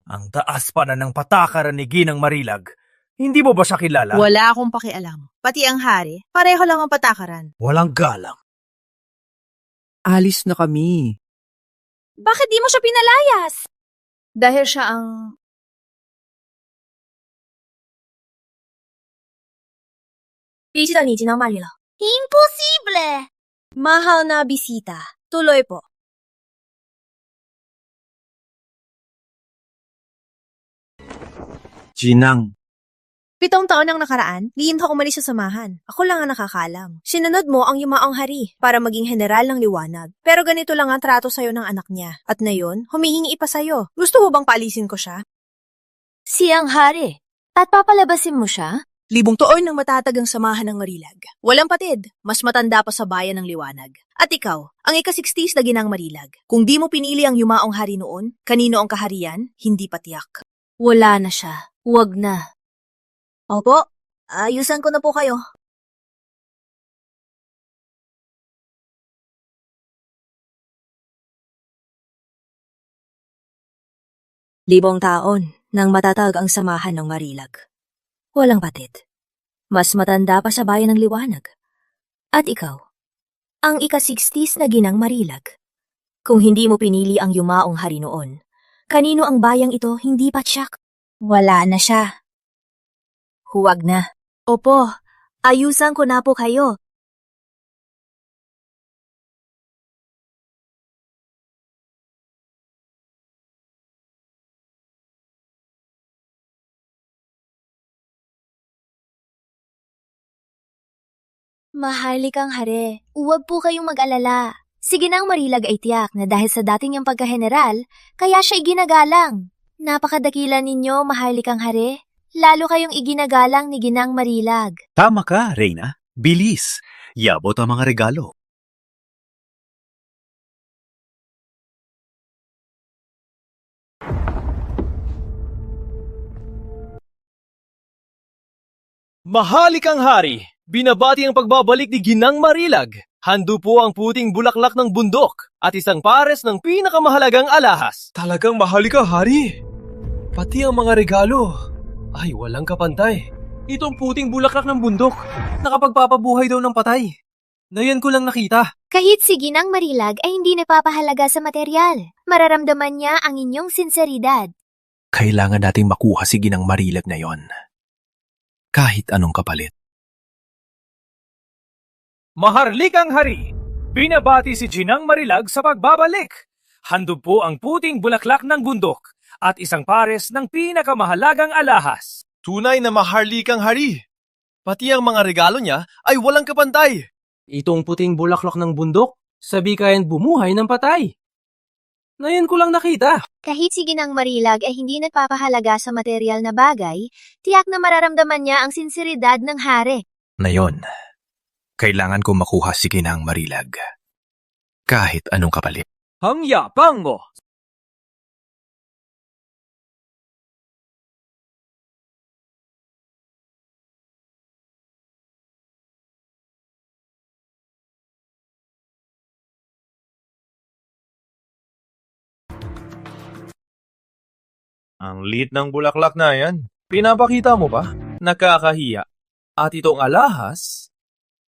Ang taas pa na ng patakaran ni Ginang Marilag. Hindi mo ba siya kilala? Wala akong pakialam. Pati ang hari, pareho lang ang patakaran. Walang galang. Alis na kami. Bakit di mo siya pinalayas? Dahil siya ang... Bisita ni Ginang Marilag. Imposible! Mahal na bisita. Tuloy po. Ginang, 7 taon ang nakaraan, lihim na umalis sa samahan. Ako lang ang nakakaalam. Sinunod mo ang yumaong hari para maging general ng liwanag. Pero ganito lang ang trato sa'yo ng anak niya. At ngayon, humihingi pa sa'yo. Gusto mo bang paalisin ko siya? Siyang hari. At papalabasin mo siya? 5 taon ng matatagang samahan ng Marilag. Walang patid, mas matanda pa sa bayan ng liwanag. At ikaw, ang ika-60s na ginang Marilag. Kung di mo pinili ang yumaong hari noon, kanino ang kaharian, hindi patiyak. Wala na siya. Huwag na. Opo, ayusan ko na po kayo. Libong taon nang matatag ang samahan ng Marilag. Walang patid. Mas matanda pa sa bayan ng liwanag. At ikaw, ang ika-60s na ginang Marilag. Kung hindi mo pinili ang yumaong hari noon, kanino ang bayang ito hindi patyak? Wala na siya. Huwag na. Opo, ayusan ko na po kayo. Maharlikang hare, huwag po kayong mag-alala. Sige nang Marilag ay tiyak na dahil sa dating niyang pagka-general, kaya siya iginagalang. Napakadakila ninyo, maharlikang hare. Lalo kayong iginagalang ni Ginang Marilag. Tama ka, Reyna. Bilis. Yabot ang mga regalo. Mahalikang hari, binabati ang pagbabalik ni Ginang Marilag. Hando po ang puting bulaklak ng bundok at isang pares ng pinakamahalagang alahas. Talagang mahalika, hari. Pati ang mga regalo ay walang kapantay. Itong puting bulaklak ng bundok, nakapagpapabuhay daw ng patay. Ngayon ko lang nakita. Kahit si Ginang Marilag ay hindi napapahalaga sa material. Mararamdaman niya ang inyong sinseridad. Kailangan nating makuha si Ginang Marilag na yon. Kahit anong kapalit. Maharlikang hari, binabati si Ginang Marilag sa pagbabalik. Hando po ang puting bulaklak ng bundok at isang pares ng pinakamahalagang alahas. Tunay na maharlikang hari. Pati ang mga regalo niya ay walang kapantay. Itong puting bulaklak ng bundok, sabi kayan bumuhay ng patay. Ngayon ko lang nakita. Kahit si Ginang Marilag ay hindi nagpapahalaga sa material na bagay, tiyak na mararamdaman niya ang sinseridad ng hari. Na yon, kailangan ko makuha si Ginang Marilag. Kahit anong kapalit. Ang yapang mo! Ang liit ng bulaklak na yan. Pinapakita mo ba? Nakakahiya. At itong alahas?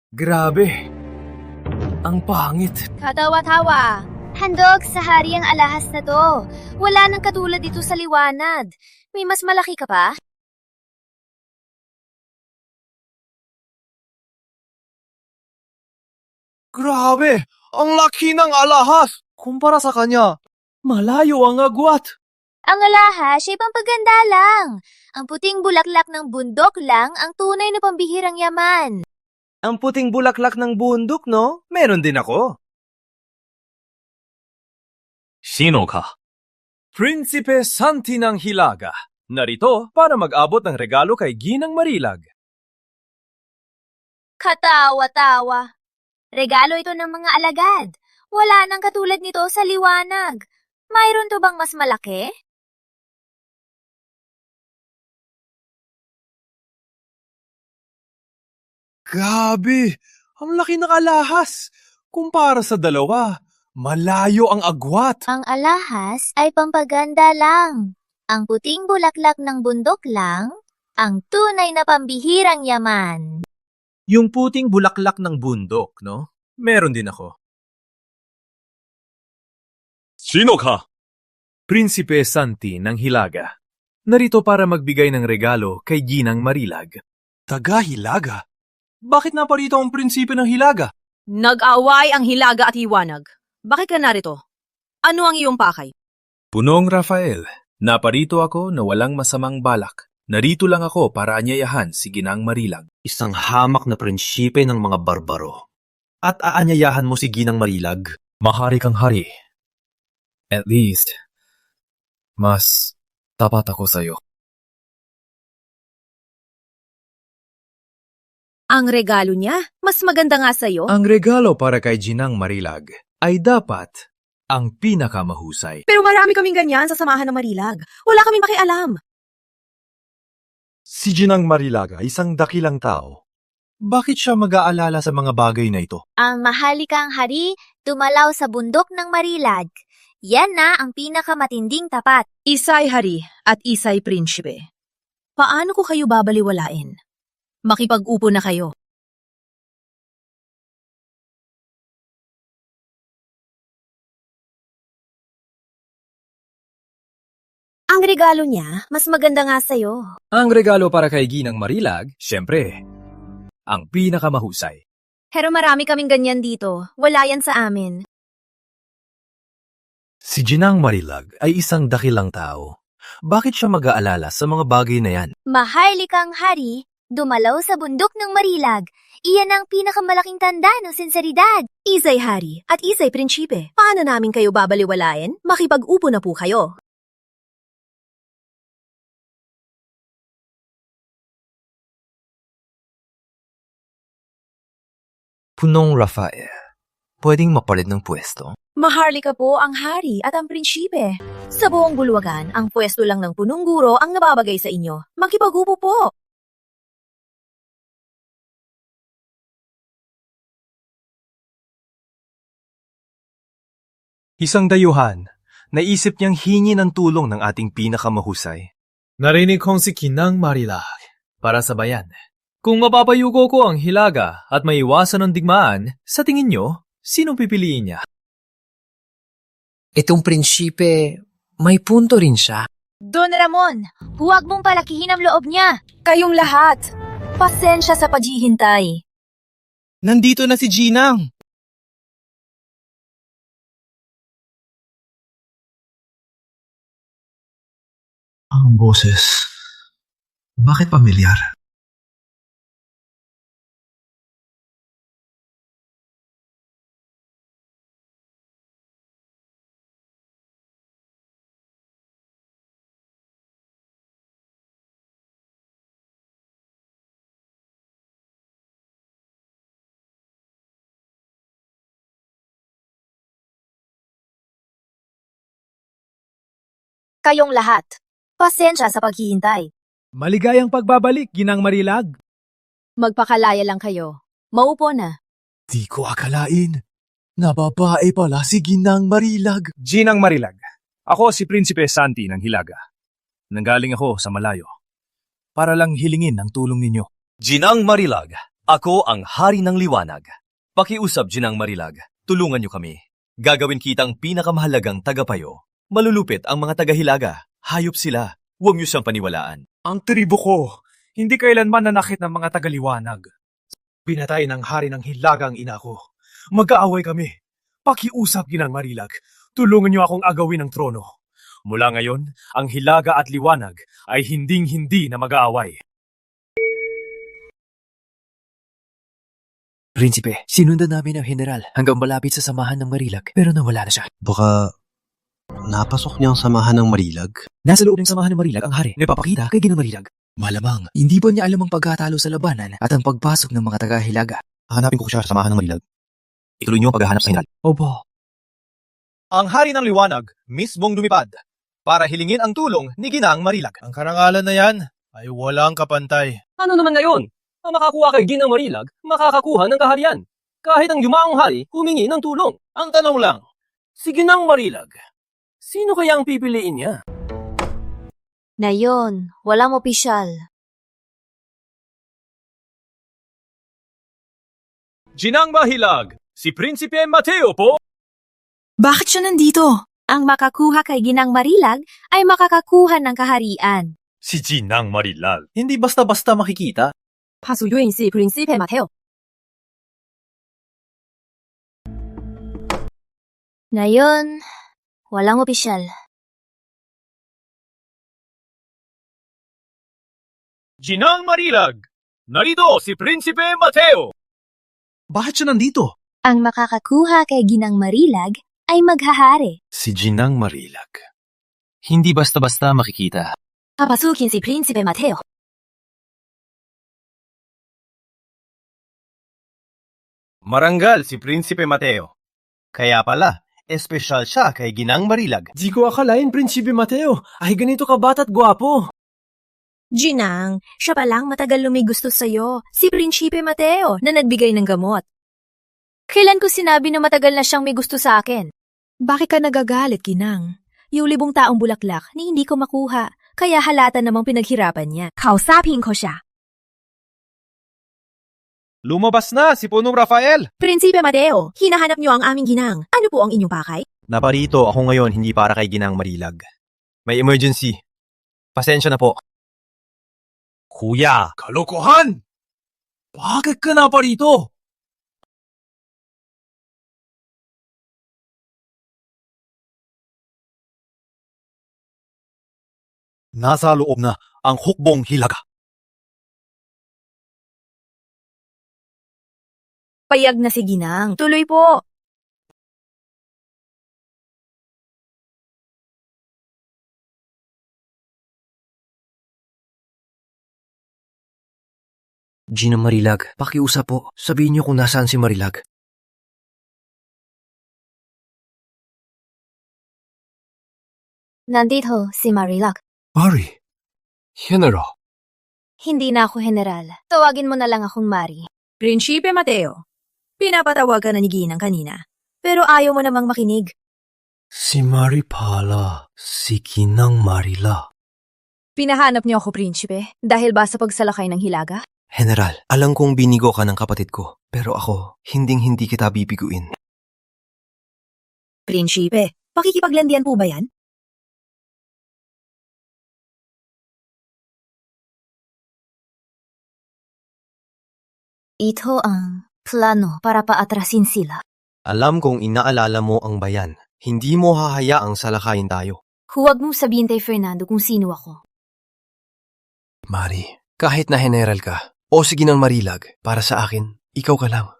Grabe. Ang pangit. Katawa-tawa. Handog sa hari ang alahas na to. Wala nang katulad dito sa liwanag. May mas malaki ka pa? Grabe! Ang laki ng alahas! Kumpara sa kanya, malayo ang agwat. Ang alahas ay pampaganda lang. Ang puting bulaklak ng bundok lang ang tunay na pambihirang yaman. Ang puting bulaklak ng bundok, no? Meron din ako. Sino ka? Prinsipe Santi ng Hilaga. Narito para mag-abot ng regalo kay Ginang Marilag. Katawa-tawa. Regalo ito ng mga alagad. Wala nang katulad nito sa liwanag. Mayroon to bang mas malaki? Grabe! Ang laki ng alahas! Kumpara sa dalawa, malayo ang agwat. Ang alahas ay pampaganda lang. Ang puting bulaklak ng bundok lang, ang tunay na pambihirang yaman. Yung puting bulaklak ng bundok, no? Meron din ako. Sino ka? Prinsipe Santi ng Hilaga. Narito para magbigay ng regalo kay Ginang Marilag. Taga Hilaga? Bakit naparito ang prinsipe ng Hilaga? Nag-away ang Hilaga at Liwanag. Bakit ka narito? Ano ang iyong pakay? Punong Rafael, naparito ako na walang masamang balak. Narito lang ako para anyayahan si Ginang Marilag. Isang hamak na prinsipe ng mga barbaro. At aanyayahan mo si Ginang Marilag? Mahari kang hari. At least, mas tapat ako sa'yo. Ang regalo niya, mas maganda nga sa'yo. Ang regalo para kay Ginang Marilag ay dapat ang pinakamahusay. Pero marami kaming ganyan sa samahan ng Marilag. Wala kaming makialam. Si Ginang Marilag ay isang dakilang tao. Bakit siya mag-aalala sa mga bagay na ito? Ang mahalikang hari dumalaw sa bundok ng Marilag. Yan na ang pinakamatinding tapat. Isa'y hari at isa'y prinsipe. Paano ko kayo babaliwalain? Makipag-upo na kayo. Ang regalo niya, mas maganda nga sa'yo. Ang regalo para kay Ginang Marilag, syempre, ang pinakamahusay. Pero marami kaming ganyan dito. Wala yan sa amin. Si Ginang Marilag ay isang dakilang tao. Bakit siya mag-aalala sa mga bagay na yan? Maharlikang hari dumalaw sa bundok ng Marilag. Iyan ang pinakamalaking tanda ng sinseridad. Isa'y hari at isa'y prinsipe. Paano namin kayo babaliwalain? Makipag-upo na po kayo. Punong Rafael, pwedeng mapalit ng pwesto? Maharlika po ang hari at ang prinsipe. Sa buong bulwagan, ang pwesto lang ng punong guro ang nababagay sa inyo. Makipag-upo po. Isang dayuhan, naisip niyang hingi ng tulong ng ating pinakamahusay. Narinig kong si Ginang Marilag para sa bayan. Kung mapapayugo ko ang Hilaga at maiwasan ang digmaan, sa tingin nyo, sinong pipiliin niya? Itong prinsipe, may punto rin siya. Don Ramon, huwag mong palakihin ang loob niya. Kayong lahat, pasensya sa paghihintay. Nandito na si Ginang. Ang boses. Bakit pamilyar? Kayong lahat, pasensya sa paghihintay. Maligayang pagbabalik, Ginang Marilag. Magpakalaya lang kayo. Maupo na. Di ko akalain. Nababae pala si Ginang Marilag. Ginang Marilag, ako si Prinsipe Santi ng Hilaga. Nanggaling ako sa malayo. Para lang hilingin ang tulong ninyo. Ginang Marilag, ako ang hari ng liwanag. Pakiusap, Ginang Marilag. Tulungan niyo kami. Gagawin kitang pinakamahalagang tagapayo. Malulupit ang mga taga-Hilaga. Hayop sila. Huwag niyo siyang paniwalaan. Ang tribo ko, hindi kailanman nanakit ng mga tagaliwanag. Pinatay ng hari ng Hilaga ang ina ko. Mag-aaway kami. Pakiusap, Ginang Marilag. Tulungan niyo akong agawin ang trono. Mula ngayon, ang Hilaga at Liwanag ay hinding-hindi na mag-aaway. Prinsipe, sinundan namin ang general hanggang malapit sa samahan ng Marilag pero nawala na siya. Baka napasok niya ang samahan ng Marilag? Nasa loob ng samahan ng Marilag ang hari na ipapakita kay Ginang Marilag. Malamang, hindi ba niya alam ang pagkatalo sa labanan at ang pagpasok ng mga taga-Hilaga? Hanapin ko siya sa samahan ng Marilag. Ituloy niyo ang paghahanap sa general. Opo. Ang hari ng liwanag mismong lumipad para hilingin ang tulong ni Ginang Marilag. Ang karangalan na yan ay walang kapantay. Ano naman ngayon? Ang makakuha kay Ginang Marilag, makakakuha ng kaharian. Kahit ang yumaong hari, humingi ng tulong. Ang tanong lang, si Ginang Marilag, sino kaya ang pipiliin niya? Na yun, walang opisyal. Ginang Marilag, si Prinsipe Mateo po! Bakit siya nandito? Ang makakuha kay Ginang Marilag ay makakakuha ng kaharian. Si Ginang Marilag. Hindi basta-basta makikita. Pasuyuin si Prinsipe Mateo. Na yun, walang opisyal. Ginang Marilag! Narito si Prinsipe Mateo! Bakit siya nandito? Ang makakakuha kay Ginang Marilag ay maghahari. Si Ginang Marilag. Hindi basta-basta makikita. Papasukin si Prinsipe Mateo. Marangal si Prinsipe Mateo. Kaya pala, espesyal siya kay Ginang Marilag. Di ko akalain, Prinsipe Mateo, ay ganito ka bata't gwapo. Ginang, siya palang matagal lumigusto sa'yo, si Prinsipe Mateo na nagbigay ng gamot. Kailan ko sinabi na matagal na siyang may gusto sa akin? Bakit ka nagagalit, Ginang? Yung libong taong bulaklak ni hindi ko makuha, kaya halata namang pinaghirapan niya. Kausapin ko siya. Lumabas na si Punong Rafael! Prinsipe Mateo, hinahanap niyo ang aming Ginang. Ano po ang inyong pakay? Naparito ako ngayon hindi para kay Ginang Marilag. May emergency. Pasensya na po. Kuya! Kalokohan! Bakit ka na pa rito? Nasa loob na ang hukbong hilaga. Payag na si Ginang. Tuloy po. Gina Marilag, pakiusap po. Sabihin niyo kung nasaan si Marilag. Nandito si Marilag. Mari. General. Hindi na ako general. Tawagin mo na lang akong Mari. Prinsipe Mateo, pinapatawagan na ni Ginang kanina, pero ayaw mo namang makinig. Si Mari pala, si Ginang Marila. Pinahanap niyo ako, Prinsipe, dahil ba sa pagsalakay ng hilaga? General, alam kong binigo ka ng kapatid ko, pero ako, hinding-hindi kita bibiguin. Prinsipe, pakikipaglandian po ba yan? Ito ang plano para paatrasin sila. Alam kong inaalala mo ang bayan. Hindi mo hahayaang salakayin tayo. Huwag mong sabihin kay Fernando kung sino ako. Mari, kahit na general ka, o sige ng Marilag, para sa akin, ikaw ka lang.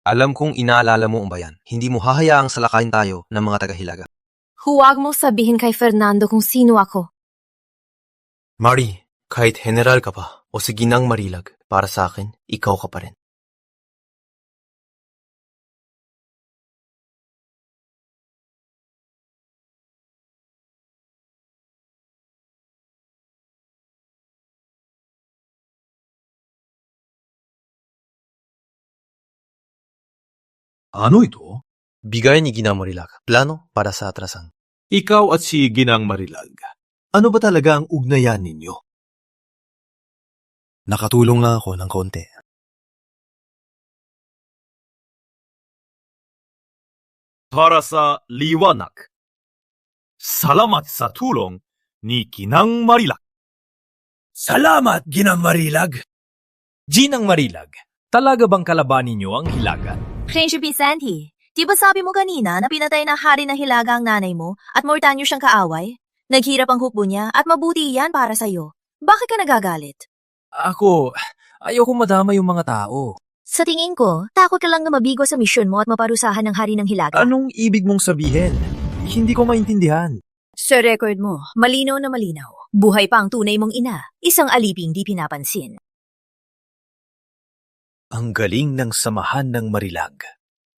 Alam kong inaalala mo ang bayan. Hindi mo hahayaang salakayin tayo ng mga taga-hilaga. Huwag mong sabihin kay Fernando kung sino ako. Mari, kahit general ka pa o sige ng Marilag, para sa akin, ikaw ka pa rin. Ano ito? Bigay ni Ginang Marilag. Plano para sa atrasan. Ikaw at si Ginang Marilag. Ano ba talaga ang ugnayan ninyo? Nakatulong lang ako ng konti. Para sa liwanag. Salamat sa tulong ni Ginang Marilag. Salamat, Ginang Marilag! Ginang Marilag, talaga bang kalabanin niyo ang hilaga? Prinsipe Santi, di ba sabi mo kanina na pinatay ng hari ng hilaga ang nanay mo at mortanyo siyang kaaway? Naghirap ang hukbo niya at mabuti yan para sa'yo. Bakit ka nagagalit? Ako, ayoko madama yung mga tao. Sa tingin ko, takot ka lang na mabigo sa misyon mo at maparusahan ng hari ng hilaga. Anong ibig mong sabihin? Hindi ko maintindihan. Sa record mo, malinaw na malinaw. Buhay pa ang tunay mong ina, isang aliping di pinapansin. Ang galing ng samahan ng Marilag.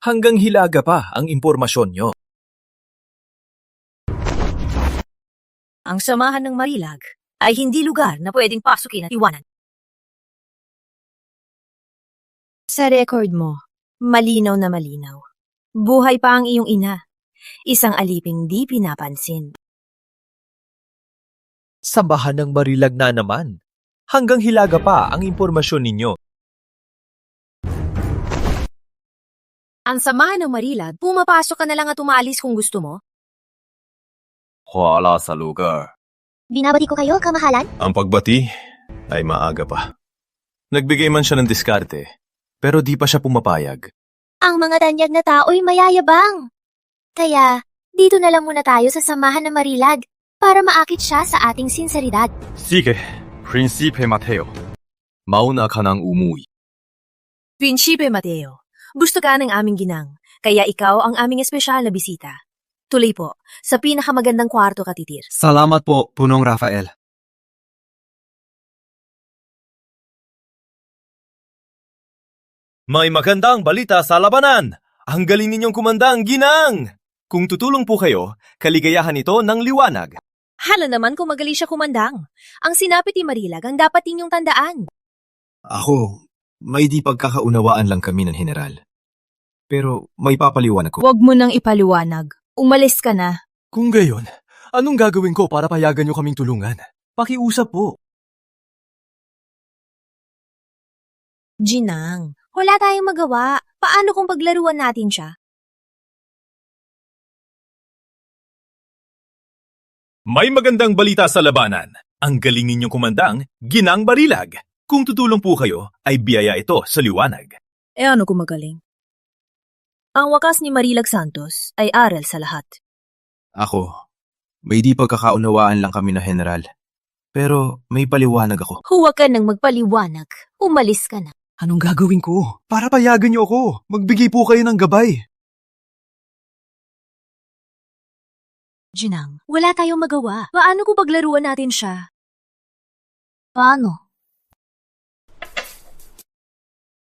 Hanggang hilaga pa ang impormasyon nyo. Ang samahan ng Marilag ay hindi lugar na pwedeng pasukin at iwanan. Sa record mo, malinaw na malinaw. Buhay pa ang iyong ina, isang aliping di pinapansin. Samahan ng Marilag na naman. Hanggang hilaga pa ang impormasyon ninyo. Ang samahan ng Marilag, pumapasok ka na lang at umaalis kung gusto mo. Wala sa lugar. Binabati ko kayo, kamahalan. Ang pagbati ay maaga pa. Nagbigay man siya ng diskarte, pero di pa siya pumapayag. Ang mga tanyag na tao'y mayayabang. Kaya, dito na lang muna tayo sa samahan ng Marilag para maakit siya sa ating sinseridad. Sige, Prinsipe Mateo. Mauna ka ng umuwi. Prinsipe Mateo, gusto ka ng aming ginang, kaya ikaw ang aming espesyal na bisita. Tuloy po, sa pinakamagandang kwarto ka titir. Salamat po, Punong Rafael. May magandang balita sa labanan! Ang galing ninyong kumanda ang ginang! Kung tutulong po kayo, kaligayahan ito ng liwanag. Hala naman kung magaling siya kumandang. Ang sinapit ni Marilag ang dapat ninyong tandaan. Ako, may di pagkakaunawaan lang kami ng general. Pero may papaliwanag ko. Huwag mo nang ipaliwanag. Umalis ka na. Kung gayon, anong gagawin ko para payagan niyo kaming tulungan? Pakiusap po. Ginang, wala tayong magawa. Paano kung paglaruan natin siya? May magandang balita sa labanan. Ang galing ninyong kumandang, Ginang Marilag. Kung tutulong po kayo, ay biyaya ito sa liwanag. Ano kung magaling? Ang wakas ni Marilag Santos ay aral sa lahat. Ako, may di pagkakaunawaan lang kami na general. Pero may paliwanag ako. Huwag ka nang magpaliwanag. Umalis ka na. Anong gagawin ko? Para payagan niyo ako. Magbigay po kayo ng gabay. Ginang, wala tayong magawa. Paano kung paglaruan natin siya? Paano?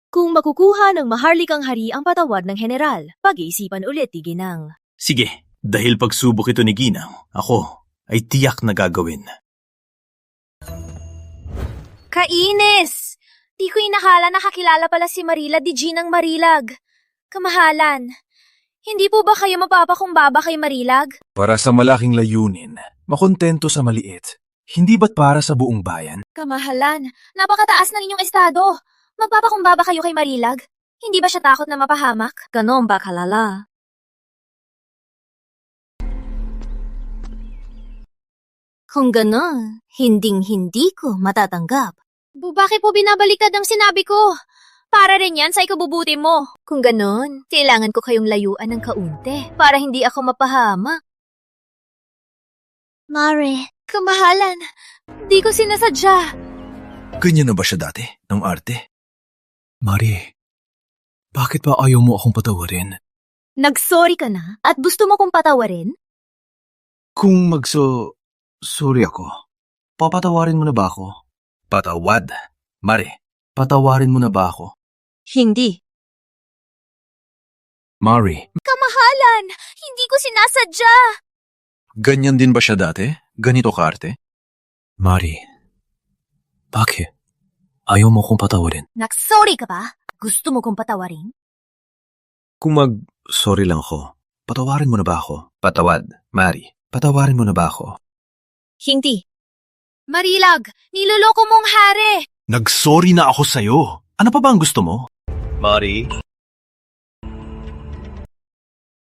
Kung makukuha ng maharlikang hari ang patawad ng general, pag-iisipan ulit ni Ginang. Sige, dahil pagsubok ito ni Ginang, ako ay tiyak na gagawin. Kainis! Di ko inakala nakakilala pala si Marila di Ginang Marilag. Kamahalan, hindi po ba kayo mapapakumbaba kay Marilag? Para sa malaking layunin, makontento sa maliit. Hindi ba't para sa buong bayan? Kamahalan, napakataas ng inyong estado. Magpapakumbaba kayo kay Marilag? Hindi ba siya takot na mapahamak? Ganon ba kalala? Kung ganon, hinding-hindi ko matatanggap. Bakit po binabaliktad ang sinabi ko? Para rin yan sa ikabubuti mo. Kung ganon, kailangan ko kayong layuan ng kaunti para hindi ako mapahamak. Mare, kamahalan, di ko sinasadya. Ganyan na ba siya dati, ng arte? Mari, bakit pa ayaw mo akong patawarin? Nagsorry ka na at gusto mo kong patawarin? Kung sorry ako, papatawarin mo na ba ako? Patawad. Mari, patawarin mo na ba ako? Hindi. Mari, Kamahalan, hindi ko sinasadya. ganyan din ba siya dati? Ganito ka arte? Mari, bakit? Ayaw mo kong patawarin? Nagsorry ka ba? Gusto mo kong patawarin? Kung sorry lang ako, patawarin mo na ba ako? Patawad. Mari, patawarin mo na ba ako? Hindi. Marilag, niloloko mong hari. Nagsorry na ako sa'yo. Ano pa ba ang gusto mo? Mari,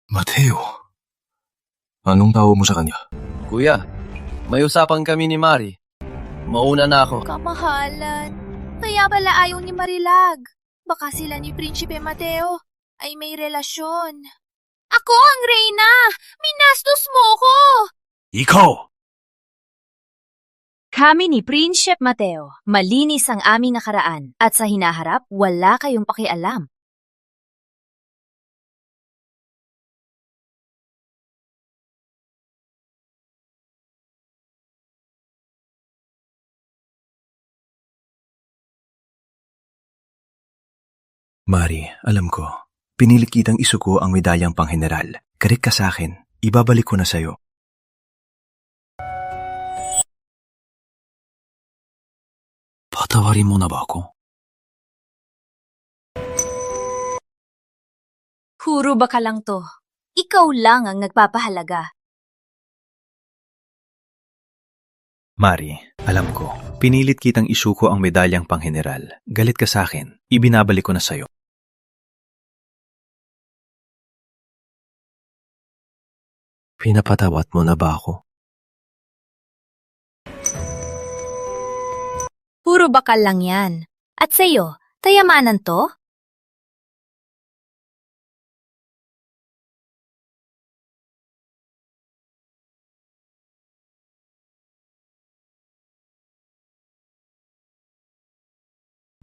Mateo, anong tawag mo sa kanya? Kuya, may usapan kami ni Mari. Mauna na ako. Kamahalan, kaya pala ayaw ni Marilag. Baka sila ni Prinsipe Mateo ay may relasyon. Ako ang reyna! Minastos mo ko! Ikaw! Kami ni Prinsipe Mateo, malinis ang aming nakaraan at sa hinaharap wala kayong pakialam. Mari, alam ko, pinilit kitang isuko ang medalyang pangheneral. Galit ka sa akin, ibabalik ko na sa'yo. Patawarin mo na ba ako? Huro ba ka lang to? Ikaw lang ang nagpapahalaga. Mari, alam ko, pinilit kitang isuko ang medalyang pangheneral. Galit ka sa akin, ibinabalik ko na sa'yo. Pinapatawat mo na ba ako? Puro bakal lang yan. At sa'yo, tayamanan to?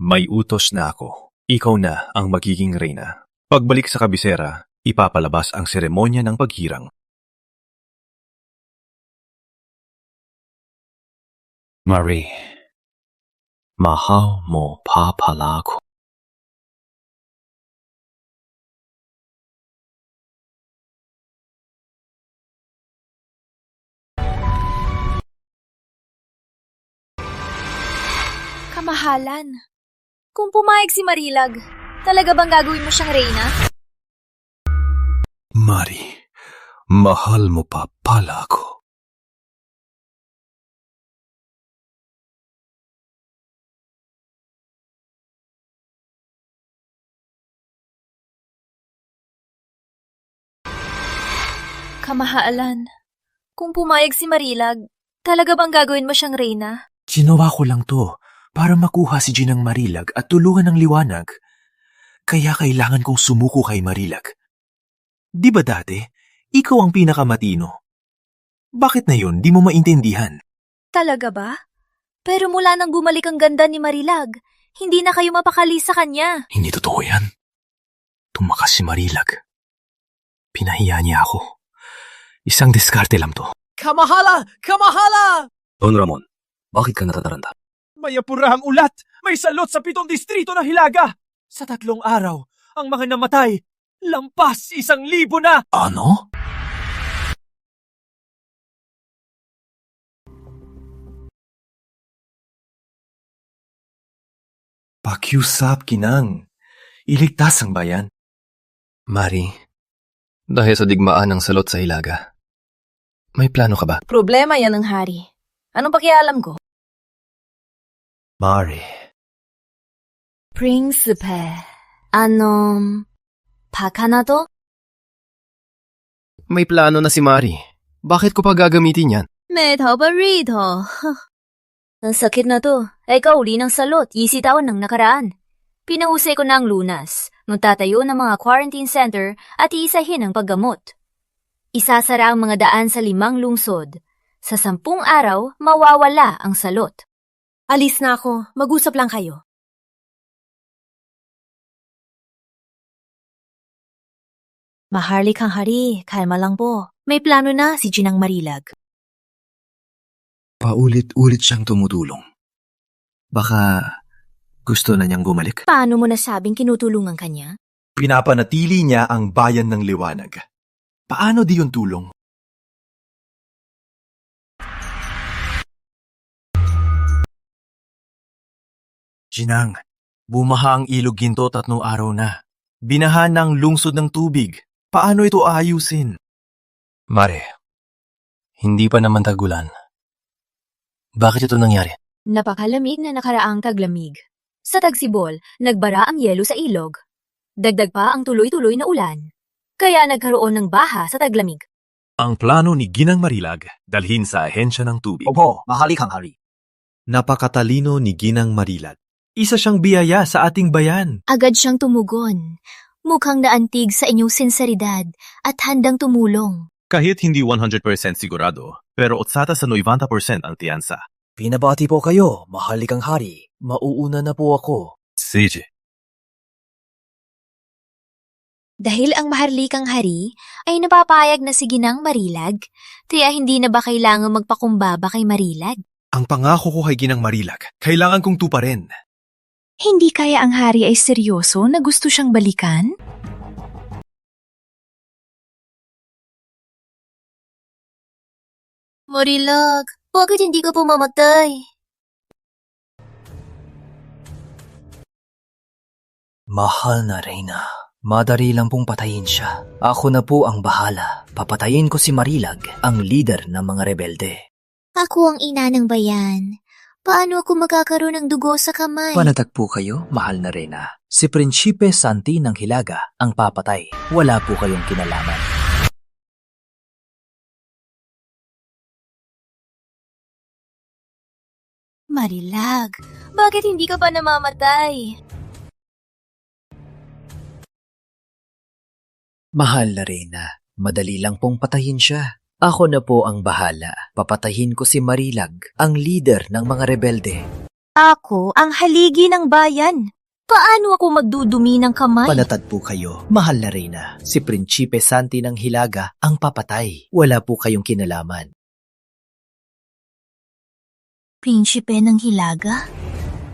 May utos na ako. Ikaw na ang magiging reyna. Pagbalik sa kabisera, ipapalabas ang seremonya ng paghirang. Marie, mahal mo pa pala ako. Kamahalan. Kung pumayag si Marilag, talaga bang gagawin mo siyang reyna? Marie, mahal mo pa pala ako. Kamahalan. Kung pumayag si Marilag, talaga bang gagawin mo siyang reyna? Ginawa ko lang to para makuha si Ginang Marilag at tulungan ng liwanag. Kaya kailangan kong sumuko kay Marilag. Di ba dati, ikaw ang pinakamatino? Bakit na yun di mo maintindihan? Talaga ba? Pero mula nang bumalik ang ganda ni Marilag, hindi na kayo mapakali sa kanya. Hindi totoo yan. Tumakas si Marilag. Pinahiya niya ako. Isang diskarte lang to. Kamahala! Kamahala! Don Ramon, bakit ka natataranta? May apurahang ulat! May salot sa 7 distrito ng Hilaga! Sa 3 araw, ang mga namatay, lampas 1,000 na! Ano? Pakiusap, Ginang. Iligtas ang bayan. Mari, dahil sa digmaan ng salot sa Hilaga, may plano ka ba? Problema yan ng hari. Anong pakialam ko? Mari, Prinsipe, paka na to? May plano na si Mari. Bakit ko pa gagamitin yan? May tao ba rito? Ang sakit na to. Ay kauli ng salot, taon ng nakaraan. Pinahusay ko na ang lunas, magtatayo ng mga quarantine center at iisahin ang paggamot. Isasara ang mga daan sa 5 lungsod. Sa 10 araw, mawawala ang salot. Alis na ako. Mag-usap lang kayo. Maharlik ang hari. Kalma lang po. May plano na si Ginang Marilag. paulit-ulit siyang tumutulong. Baka gusto na niyang bumalik. Paano mo nasabing kinutulungan kanya? Pinapanatili niya ang bayan ng liwanag. Paano di yun tulong? Ginang, bumaha ang ilog ginto 3 araw na. Binaha ng lungsod ng tubig. Paano ito ayusin? Mare, hindi pa naman tagulan. Bakit ito nangyari? Napakalamig na nakaraang taglamig. Sa Tagsibol, nagbara ang yelo sa ilog. Dagdag pa ang tuloy-tuloy na ulan. Kaya nagkaroon ng baha sa taglamig. Ang plano ni Ginang Marilag dalhin sa ahensya ng tubig. Opo, mahalikang hari. Napakatalino ni Ginang Marilag. Isa siyang biyaya sa ating bayan. Agad siyang tumugon. Mukhang naantig sa inyong sinseridad at handang tumulong. Kahit hindi 100% sigurado, pero 90% ang tiyansa. Pinabati po kayo, mahalikang hari. Mauuna na po ako. Sige. Dahil ang maharlikang hari ay napapayag na si Ginang Marilag, kaya hindi na ba kailangan magpakumbaba kay Marilag? Ang pangako ko kay Ginang Marilag, kailangan kong tuparin. Hindi kaya ang hari ay seryoso na gusto siyang balikan? Marilag, bakit hindi ka pumamatay? Mahal na Reyna, madali lang pong patayin siya. Ako na po ang bahala. Papatayin ko si Marilag, ang leader ng mga rebelde. Ako ang ina ng bayan. Paano ako magkakaroon ng dugo sa kamay? Panatag po kayo, mahal na Reyna. Si Prinsipe Santi ng Hilaga ang papatay. Wala po kayong kinalaman. Marilag, bakit hindi ka pa namamatay? Mahal na Reyna, madali lang pong patayin siya. Ako na po ang bahala. Papatayin ko si Marilag, ang leader ng mga rebelde. Ako ang haligi ng bayan. Paano ako magdudumi ng kamay? Palatad po kayo, mahal na Reyna. Si Prinsipe Santi ng Hilaga ang papatay. Wala po kayong kinalaman. Prinsipe ng Hilaga?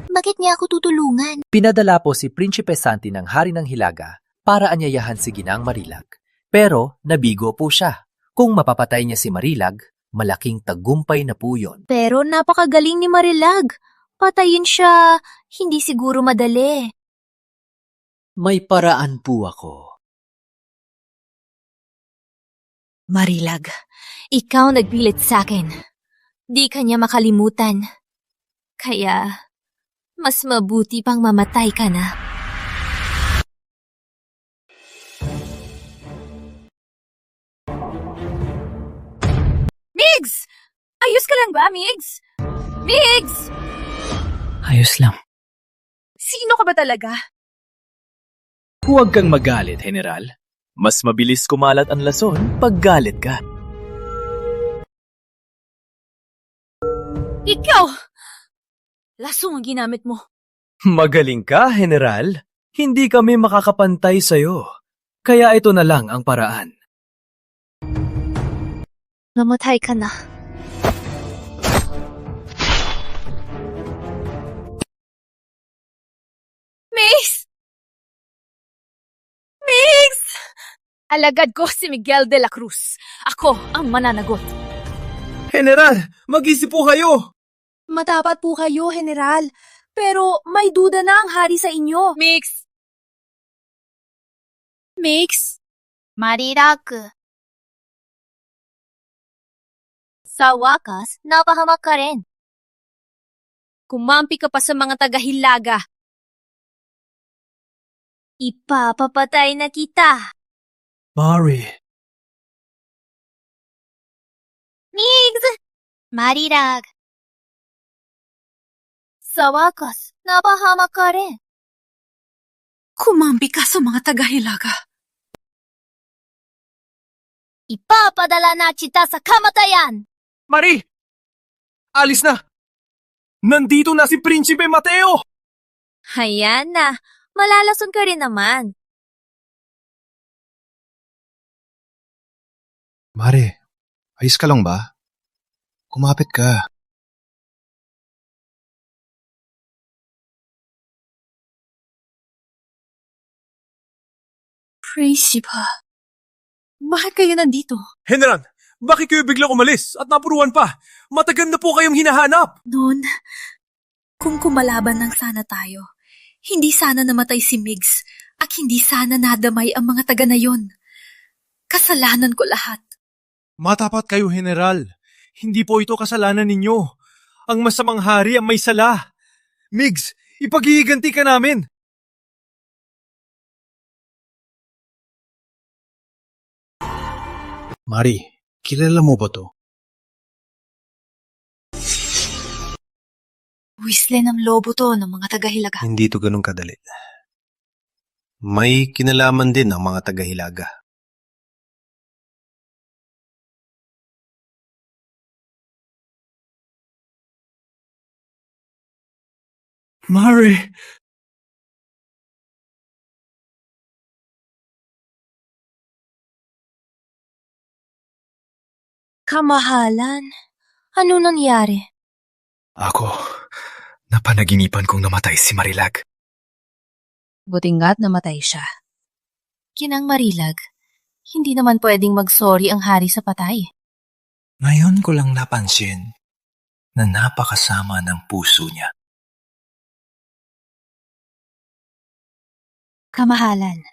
Bakit niya ako tutulungan? Pinadala po si Prinsipe Santi ng Hari ng Hilaga para anyayahan si Ginang Marilag. Pero nabigo po siya. Kung mapapatay niya si Marilag, malaking tagumpay na po yun. Pero napakagaling ni Marilag. Patayin siya, hindi siguro madali. May paraan po ako. Marilag, ikaw nagpilit sa akin. Di ka niya makalimutan. Kaya, mas mabuti pang mamatay ka na. Migs! Ayos ka lang ba, Migs? Migs! Ayos lang. Sino ka ba talaga? Huwag kang magalit, General. Mas mabilis kumalat ang lason pag galit ka. Ikaw! Lasong ang ginamit mo. Magaling ka, General. Hindi kami makakapantay sa'yo. Kaya ito na lang ang paraan. Namatay ka na. Migs! Migs! Alagad ko si Miguel de la Cruz. Ako ang mananagot. General, mag-isip po kayo! Matapat po kayo, General. Pero may duda na ang hari sa inyo. Migs! Migs! Marilag. Sa wakas, napahamak ka rin. Kumampi ka pa sa mga taga-Hilaga. Ipapapatay na kita. Mari. Migs! Marilag. Sa wakas, napahamak ka rin. Kumampi ka sa mga taga-Hilaga. Ipapadala na kita sa kamatayan. Mari! Alis na! Nandito na si Prinsipe Mateo! Hayan na, malalason ka rin naman. Mare, ayos ka lang ba? Kumapit ka. Prinsipa, bakit kayo nandito? General, bakit kayo biglang umalis at napuruan pa? Matagal na po kayong hinahanap! Noon, kung kumalaban lang sana tayo, hindi sana namatay si Migs at hindi sana nadamay ang mga taga na yon. Kasalanan ko lahat. Matapat kayo, General. Hindi po ito kasalanan ninyo. Ang masamang hari ang may sala. Migs, ipaghihiganti ka namin. Mari, kilala mo ba to? Wisle ng lobo to ng mga taga-Hilaga. Hindi to ganun kadali. May kinalaman din ang mga taga-Hilaga. Mari! Kamahalan, ano nangyari? Ako, napanaginipan kong namatay si Marilag. Buti nga't namatay siya. Ginang Marilag, hindi naman pwedeng mag-sorry ang hari sa patay. Ngayon ko lang napansin na napakasama ng puso niya. Kamahalan,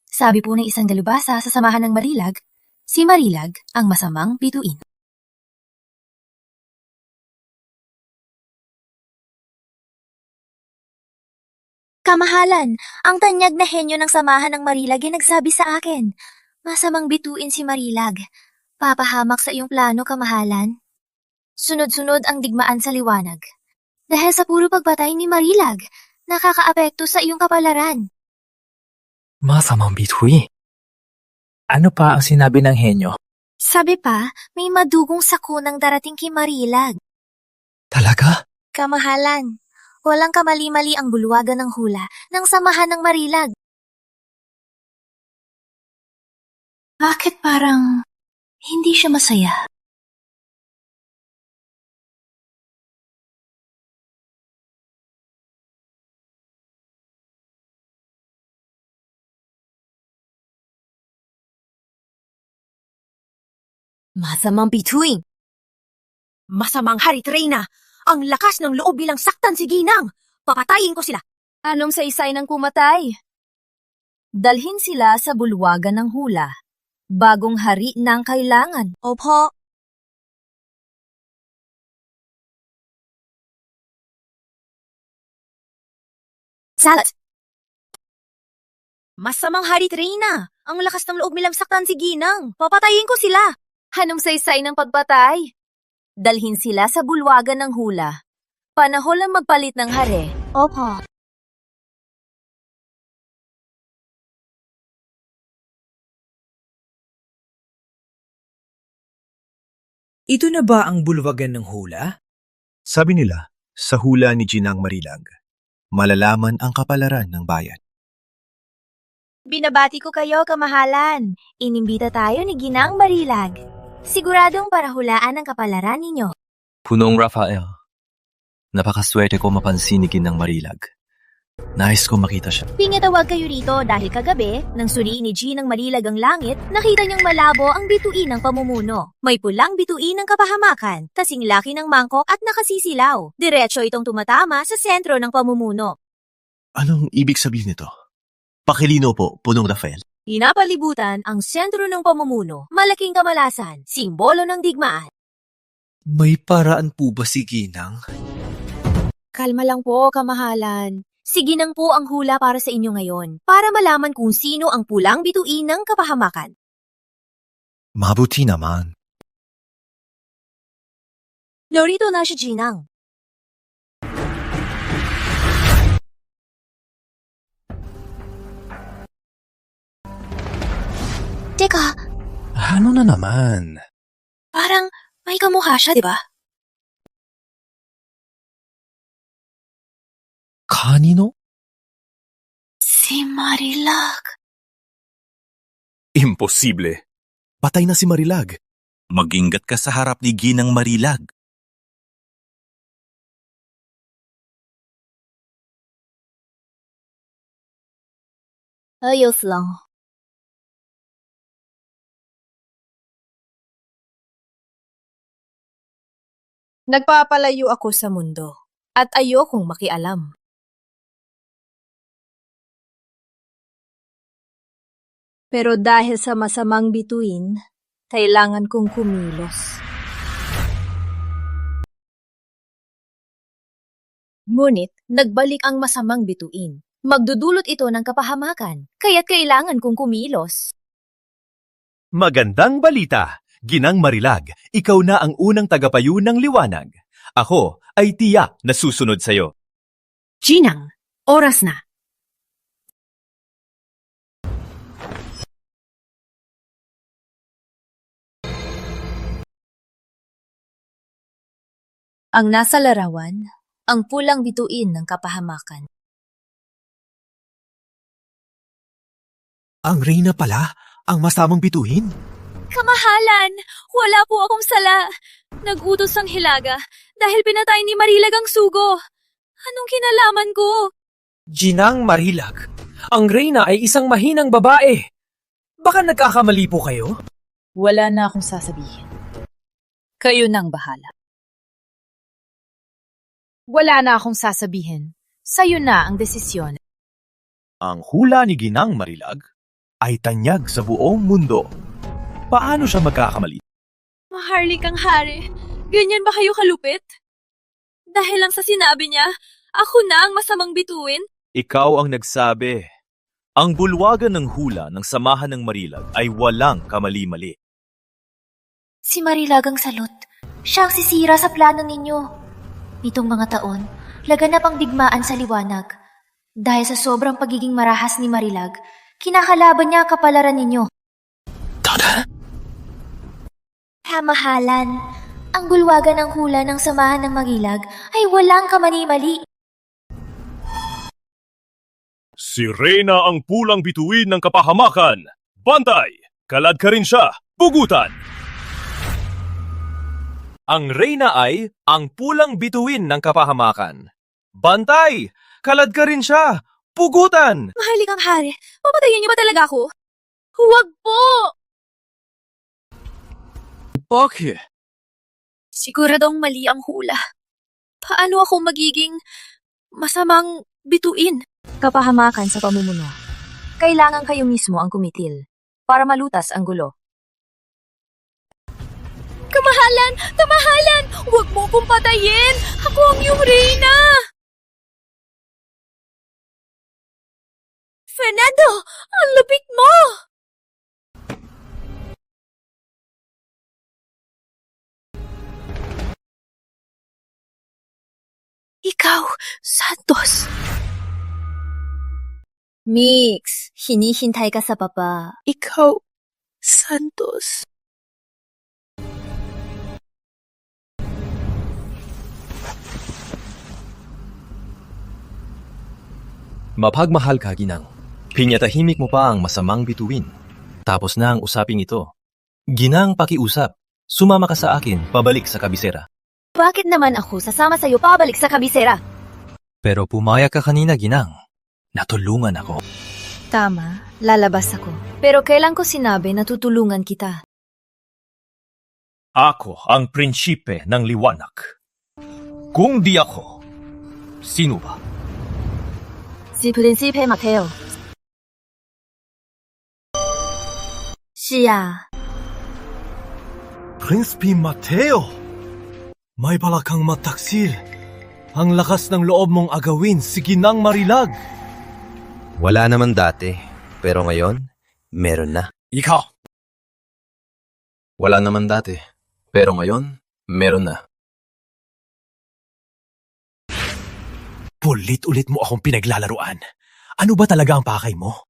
sabi po ng isang dalubhasa sa samahan ng Marilag, si Marilag ang masamang bituin. Kamahalan, ang tanyag na henyo ng samahan ng Marilag ay nagsabi sa akin. Masamang bituin si Marilag. Papahamak sa iyong plano, Kamahalan. Sunod-sunod ang digmaan sa liwanag. Dahil sa puro pagpatay ni Marilag, nakakaapekto sa iyong kapalaran. Masamang bituin? Ano pa ang sinabi ng henyo? Sabi pa, may madugong sakunang darating kay Marilag. Talaga? Kamahalan, Walang kamali-mali ang bulwagan ng hula ng samahan ng Marilag. Bakit parang hindi siya masaya? Masamang bituin. Masamang hari, Trina! Ang lakas ng loob bilang saktan si Ginang! Papatayin ko sila! Anong saysay ng kumatay? Dalhin sila sa bulwagan ng hula. Bagong hari ng kailangan. Opo. Salat! Masamang hari, Trina! Ang lakas ng loob bilang saktan si Ginang! Papatayin ko sila! Anong saysay ng pagpatay? Dalhin sila sa bulwagan ng hula. Panahon lang magpalit ng hari. Opo. Ito na ba ang bulwagan ng hula? Sabi nila, sa hula ni Ginang Marilag, malalaman ang kapalaran ng bayan. Binabati ko kayo, kamahalan. Inimbita tayo ni Ginang Marilag. Siguradong para hulaan ang kapalaran ninyo. Punong Rafael, napakaswerte ko mapansin ni Ginang Marilag. Nais ko makita siya. Pinatawag kayo rito dahil kagabi, nang suriin ni Ginang Marilag ang langit, nakita niyang malabo ang bituin ng pamumuno. May pulang bituin ng kapahamakan, kasing laki ng mangkok at nakasisilaw. Diretso itong tumatama sa sentro ng pamumuno. Anong ibig sabihin nito? Pakilino po, Punong Rafael. Pinapalibutan ang sentro ng pamumuno, malaking kamalasan, simbolo ng digmaan. May paraan po ba si Ginang? Kalma lang po, kamahalan. Sige nang po ang hula para sa inyo ngayon, para malaman kung sino ang pulang bituin ng kapahamakan. Mabuti naman. Narito na si Ginang. Teka, Ano na naman? parang may kamukha siya, di ba? Kanino? Si Marilag. Imposible. Patay na si Marilag. Mag-ingat ka sa harap ni Ginang Marilag. Ayos lang. Nagpapalayo ako sa mundo at ayokong makialam. Pero dahil sa masamang bituin, kailangan kong kumilos. Ngunit, nagbalik ang masamang bituin. Magdudulot ito ng kapahamakan, kaya't kailangan kong kumilos. Magandang balita! Ginang Marilag, ikaw na ang unang tagapayo ng liwanag. Ako ay tiyak na susunod sa'yo. Ginang, oras na. Ang nasa larawan, ang pulang bituin ng kapahamakan. Ang reyna pala, ang masamang bituin. Kamahalan! Wala po akong sala. Nag-utos ang hilaga dahil pinatay ni Marilag ang sugo. Anong kinalaman ko? Ginang Marilag, ang reyna ay isang mahinang babae. Baka nagkakamali po kayo? Wala na akong sasabihin. Kayo nang bahala. Wala na akong sasabihin. Sa'yo na ang desisyon. Ang hula ni Ginang Marilag ay tanyag sa buong mundo. Paano siya magkakamali? Maharlik kang hari. Ganyan ba kayo kalupit? Dahil lang sa sinabi niya, ako na ang masamang bituin? Ikaw ang nagsabi. Ang bulwagan ng hula ng samahan ng Marilag ay walang kamali-mali. Si Marilag ang salot. Siya ang sisira sa plano ninyo. Nitong mga taon, laganap ang digmaan sa liwanag. Dahil sa sobrang pagiging marahas ni Marilag, kinakalaban niya ang kapalaran ninyo. Kamahalan, ang bulwagan ng hula ng samahan ng Marilag ay walang kamali-mali. Si Reyna ang pulang bituin ng kapahamakan. Bantay! Kalad ka rin siya. Pugutan! Ang Reyna ay ang pulang bituin ng kapahamakan. Bantay! Kalad ka rin siya. Pugutan! Mahalikang hari, papatayin niyo ba talaga ako? Huwag po! Bakit? Siguradong mali ang hula. Paano ako magiging masamang bituin? Kapahamakan sa pamumuno. Kailangan kayo mismo ang kumitil para malutas ang gulo. Kamahalan! Kamahalan! Huwag mo kong patayin! Ako ang iyong Reyna! Fernando! Ang lupit mo! Ikaw, Santos. Mix, hinihintay ka sa papa. Ikaw, Santos. Mapagmahal ka, Ginang. Pinyatahimik mo pa ang masamang bituin. Tapos na ang usaping ito. Ginang, pakiusap. Sumama ka sa akin, pabalik sa kabisera. Bakit naman ako sasama sa'yo pabalik sa kabisera? Pero pumayag ka kanina, Ginang. Natulungan ako. Tama, lalabas ako. Pero kailan ko sinabi na tutulungan kita? Ako ang prinsipe ng liwanag. Kung di ako, sino ba? Si Prinsipe Mateo. Siya. Prinsipe Mateo! May balakang mataksil. Ang lakas ng loob mong agawin si Ginang Marilag. Wala naman dati, pero ngayon, meron na. Ikaw! Wala naman dati. Pero ngayon, meron na. Pulit-ulit mo akong pinaglalaruan. Ano ba talaga ang pakay mo?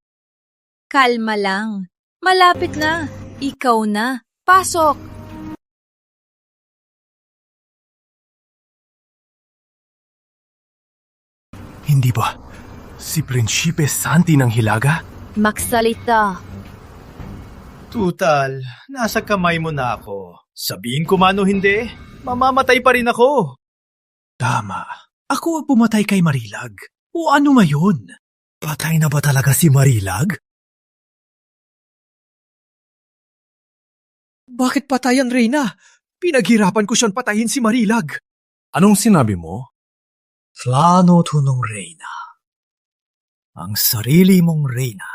Kalma lang. Malapit na. Ikaw na. Pasok! Hindi ba si Prinsipe Santi ng Hilaga? Magsalita. Tutal, nasa kamay mo na ako. Sabihin ko man o hindi, mamamatay pa rin ako. Tama. Ako ang pumatay kay Marilag. O ano ngayon? Patay na ba talaga si Marilag? Bakit patay ang Reyna? Pinaghirapan ko siyang patayin si Marilag. Anong sinabi mo? Plano to nung Reyna. Ang sarili mong Reyna.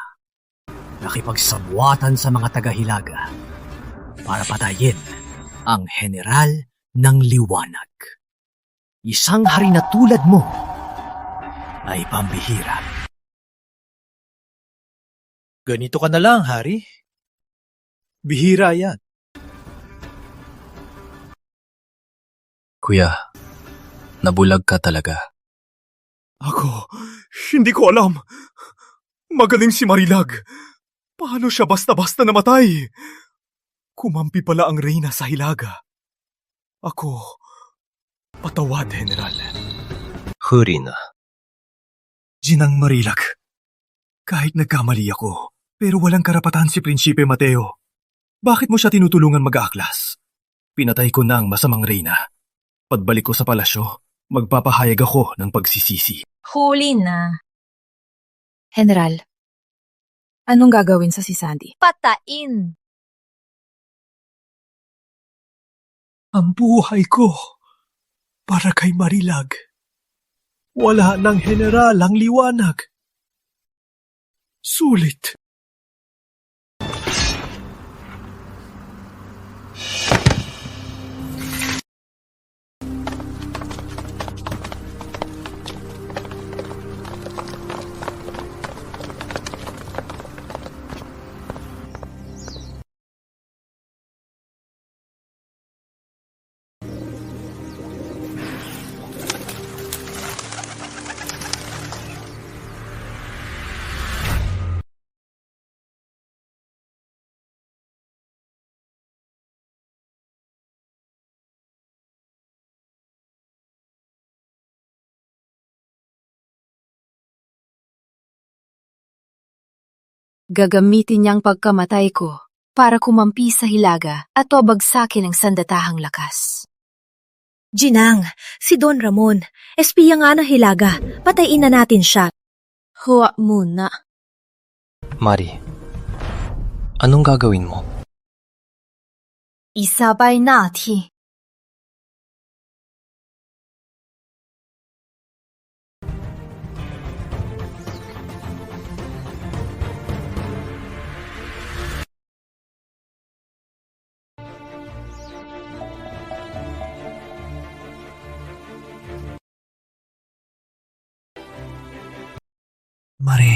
Nakipagsabuatan sa mga taga-Hilaga para patayin ang General ng Liwanag. Isang hari na tulad mo ay pambihira. Ganito ka na lang, hari. Bihira yan. Kuya, nabulag ka talaga. Ako, hindi ko alam. Magaling si Marilag. Paano siya basta-basta namatay? Kumampi pala ang Reyna sa Hilaga. Ako, patawad, General. Huri na. Ginang Marilag. Kahit nagkamali ako, pero walang karapatan si Prinsipe Mateo. Bakit mo siya tinutulungan mag-aaklas? Pinatay ko na ang masamang Reyna. Pagbalik ko sa palasyo, magpapahayag ako ng pagsisisi. Huli na. General, anong gagawin sa si Sandy? Patain. Ang buhay ko para kay Marilag. Wala ng General ang Liwanag. Sulit. Gagamitin niyang pagkamatay ko para kumampi sa hilaga at o bagsakin ang sandatahang lakas. Ginang, si Don Ramon, espiya nga ng hilaga. Patayin na natin siya. Huwag muna. Mari, anong gagawin mo? Isabay natin. Mari,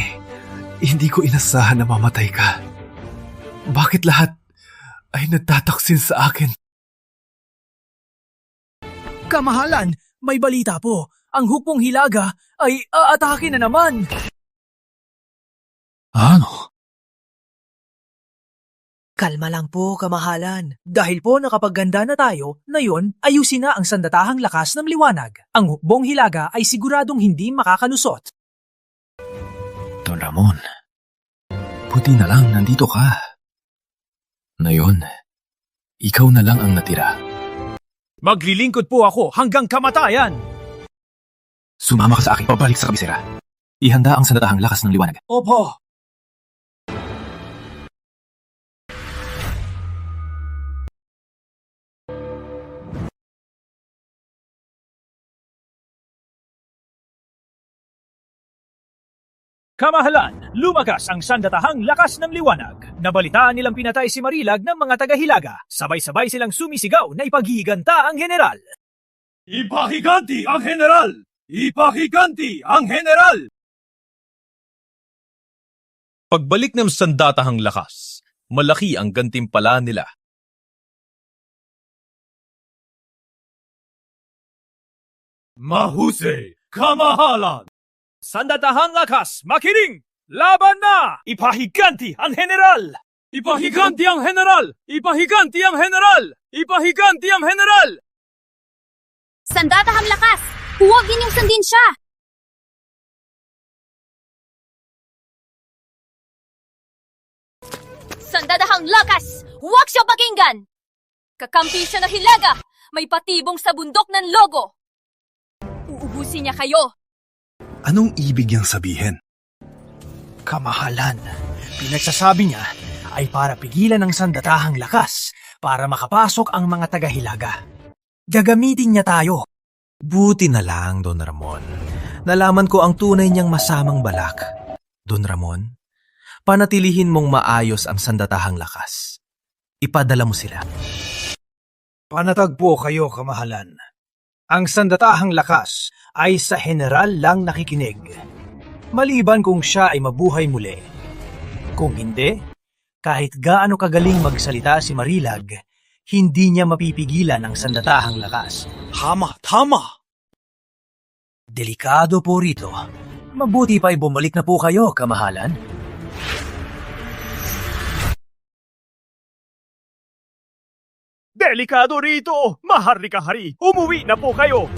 hindi ko inasahan na mamatay ka. Bakit lahat ay nagtataksin sa akin? Kamahalan, may balita po. Ang hukbong hilaga ay aatake na naman. Ano? Kalma lang po, kamahalan. Dahil po nakapagganda na tayo, ngayon ayusin na ang sandatahang lakas ng liwanag. Ang hukbong hilaga ay siguradong hindi makakalusot. Don Ramon, buti na lang nandito ka. Ngayon, ikaw na lang ang natira. Maglilingkod po ako hanggang kamatayan. Sumama ka sa akin pabalik sa kabisera. Ihanda ang sandatahang lakas ng liwanag. Opo. Kamahalan, lumakas ang sandatahang lakas ng liwanag. Nabalitaan nilang pinatay si Marilag ng mga taga-hilaga. Sabay-sabay silang sumisigaw na ipagiganta ang general. Ipahiganti ang general! Ipahiganti ang general! Pagbalik ng sandatahang lakas, malaki ang gantimpala nila. Mahusay, kamahalan! Sandatahang lakas, makiling! Laban na! Ipahiganti ang general! Ipahiganti ang general! Ipahiganti ang general! Ipahiganti ang general! Sandatahang lakas! Huwag ninyong sundin siya! Sandatahang lakas! Huwag siya pakinggan! Kakampi siya na hilaga! May patibong sa bundok ng logo! Uubusin niya kayo! Anong ibig niyang sabihin? Kamahalan, pinagsasabi niya ay para pigilan ang sandatahang lakas para makapasok ang mga taga-hilaga. Gagamitin niya tayo. Buti na lang, Don Ramon. Nalaman ko ang tunay niyang masamang balak. Don Ramon, panatilihin mong maayos ang sandatahang lakas. Ipadala mo sila. Panatag po kayo, kamahalan. Ang sandatahang lakas ay sa general lang nakikinig. Maliban kung siya ay mabuhay muli. Kung hindi, kahit gaano kagaling magsalita si Marilag, hindi niya mapipigilan ang sandatahang lakas. Tama! Delikado po rito. Mabuti pa'y bumalik na po kayo, kamahalan. Delikado rito! Maharlika hari! Umuwi na po kayo!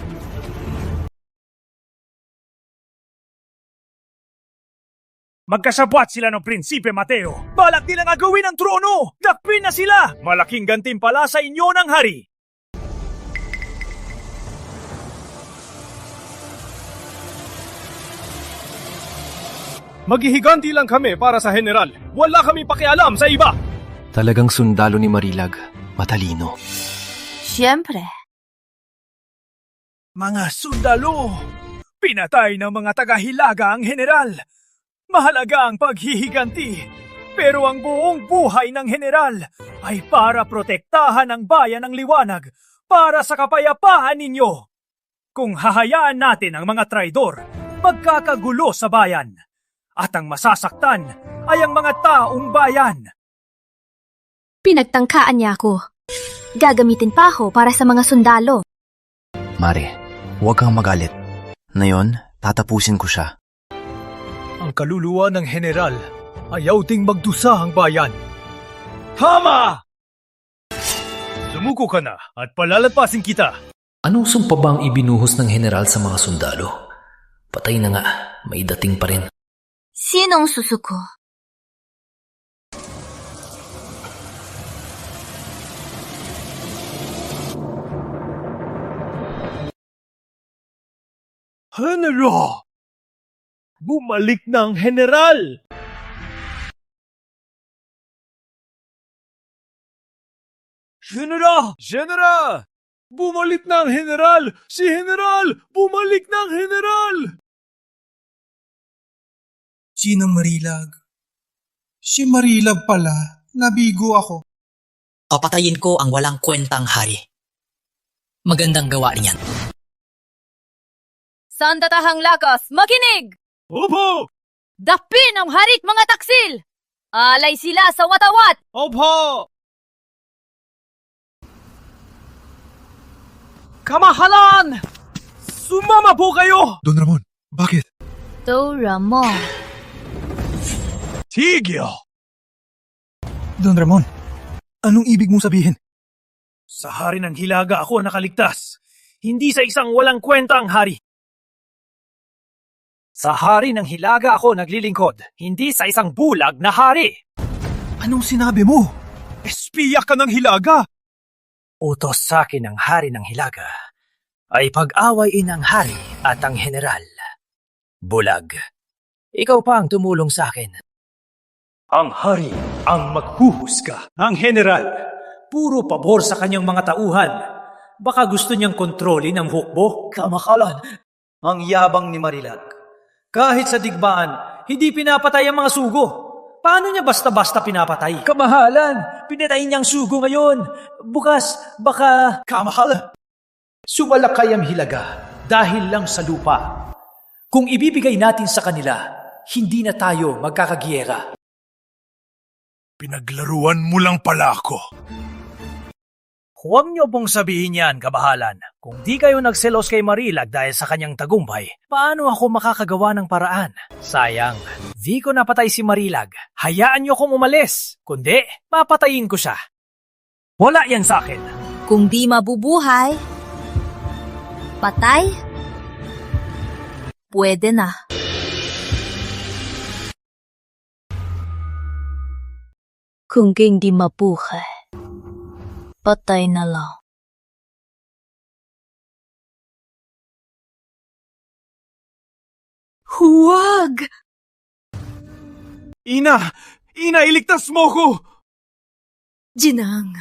Magkasabwat sila ng Prinsipe Mateo. Balak nilang agawin ang trono! Dakpin na sila! Malaking gantimpala sa inyo ng hari! Maghihiganti lang kami para sa general. Wala kami pakialam sa iba! Talagang sundalo ni Marilag. Matalino. Siyempre. Mga sundalo! Pinatay ng mga taga-hilaga ang general! Mahalaga ang paghihiganti, pero ang buong buhay ng general ay para protektahan ang bayan ng liwanag para sa kapayapaan ninyo. Kung hahayaan natin ang mga traidor, magkakagulo sa bayan. At ang masasaktan ay ang mga taong bayan. Pinagtangkaan niya ako. Gagamitin pa ako para sa mga sundalo. Mare, huwag kang magalit. Ngayon, tatapusin ko siya. Ang kaluluwa ng general ayaw ding magdusa ang bayan. Tama! Sumuko ka na at palalapasin kita. Anong sumpa ba ang ibinuhos ng general sa mga sundalo? Patay na nga, may dating pa rin. Sinong susuko? General! Bumalik na ang General! General! General! Bumalik na ang General! Si General! Bumalik na ang General! Sinang Marilag? Si Marilag pala. Nabigo ako. Papatayin ko ang walang kwentang hari. Magandang gawa niyan. Sandatahang lakas, makinig! Opo! Dapin ang harit mga taksil! Alay sila sa watawat! Opo! Kamahalan! Sumama po kayo! Don Ramon, bakit? Dora mo. Tigil! Don Ramon, anong ibig mong sabihin? Sa hari ng Hilaga ako nakaligtas. Hindi sa isang walang kwentang hari. Sa hari ng Hilaga ako naglilingkod, hindi sa isang bulag na hari. Anong sinabi mo? Espiya ka ng Hilaga! Utos sa akin ng hari ng Hilaga ay pag-awayin ang hari at ang general. Bulag, ikaw pa ang tumulong sa akin. Ang hari ang maghuhusga. Ang general, puro pabor sa kanyang mga tauhan. Baka gusto niyang kontrolin ang hukbo. Kamakalan, ang yabang ni Marilag. Kahit sa digmaan, hindi pinapatay ang mga sugo. Paano niya basta-basta pinapatay? Kamahalan, pinatay niyang sugo ngayon. Bukas, baka... Kamahalan! Sumalakay ang Hilaga dahil lang sa lupa. Kung ibibigay natin sa kanila, hindi na tayo magkakagiyera. Pinaglaruan mo lang pala ako. Huwag niyo pong sabihin yan, kabahalan. Kung di kayo nagselos kay Marilag dahil sa kanyang tagumpay, paano ako makakagawa ng paraan? Sayang, di ko napatay si Marilag. Hayaan niyo kong umalis. Kundi, papatayin ko siya. Wala yan sa akin. Kung di mabubuhay, patay, pwede na. Kung hindi mabuhay, patay na lang. Huwag! Ina! Ina, iligtas mo ko! Jinang,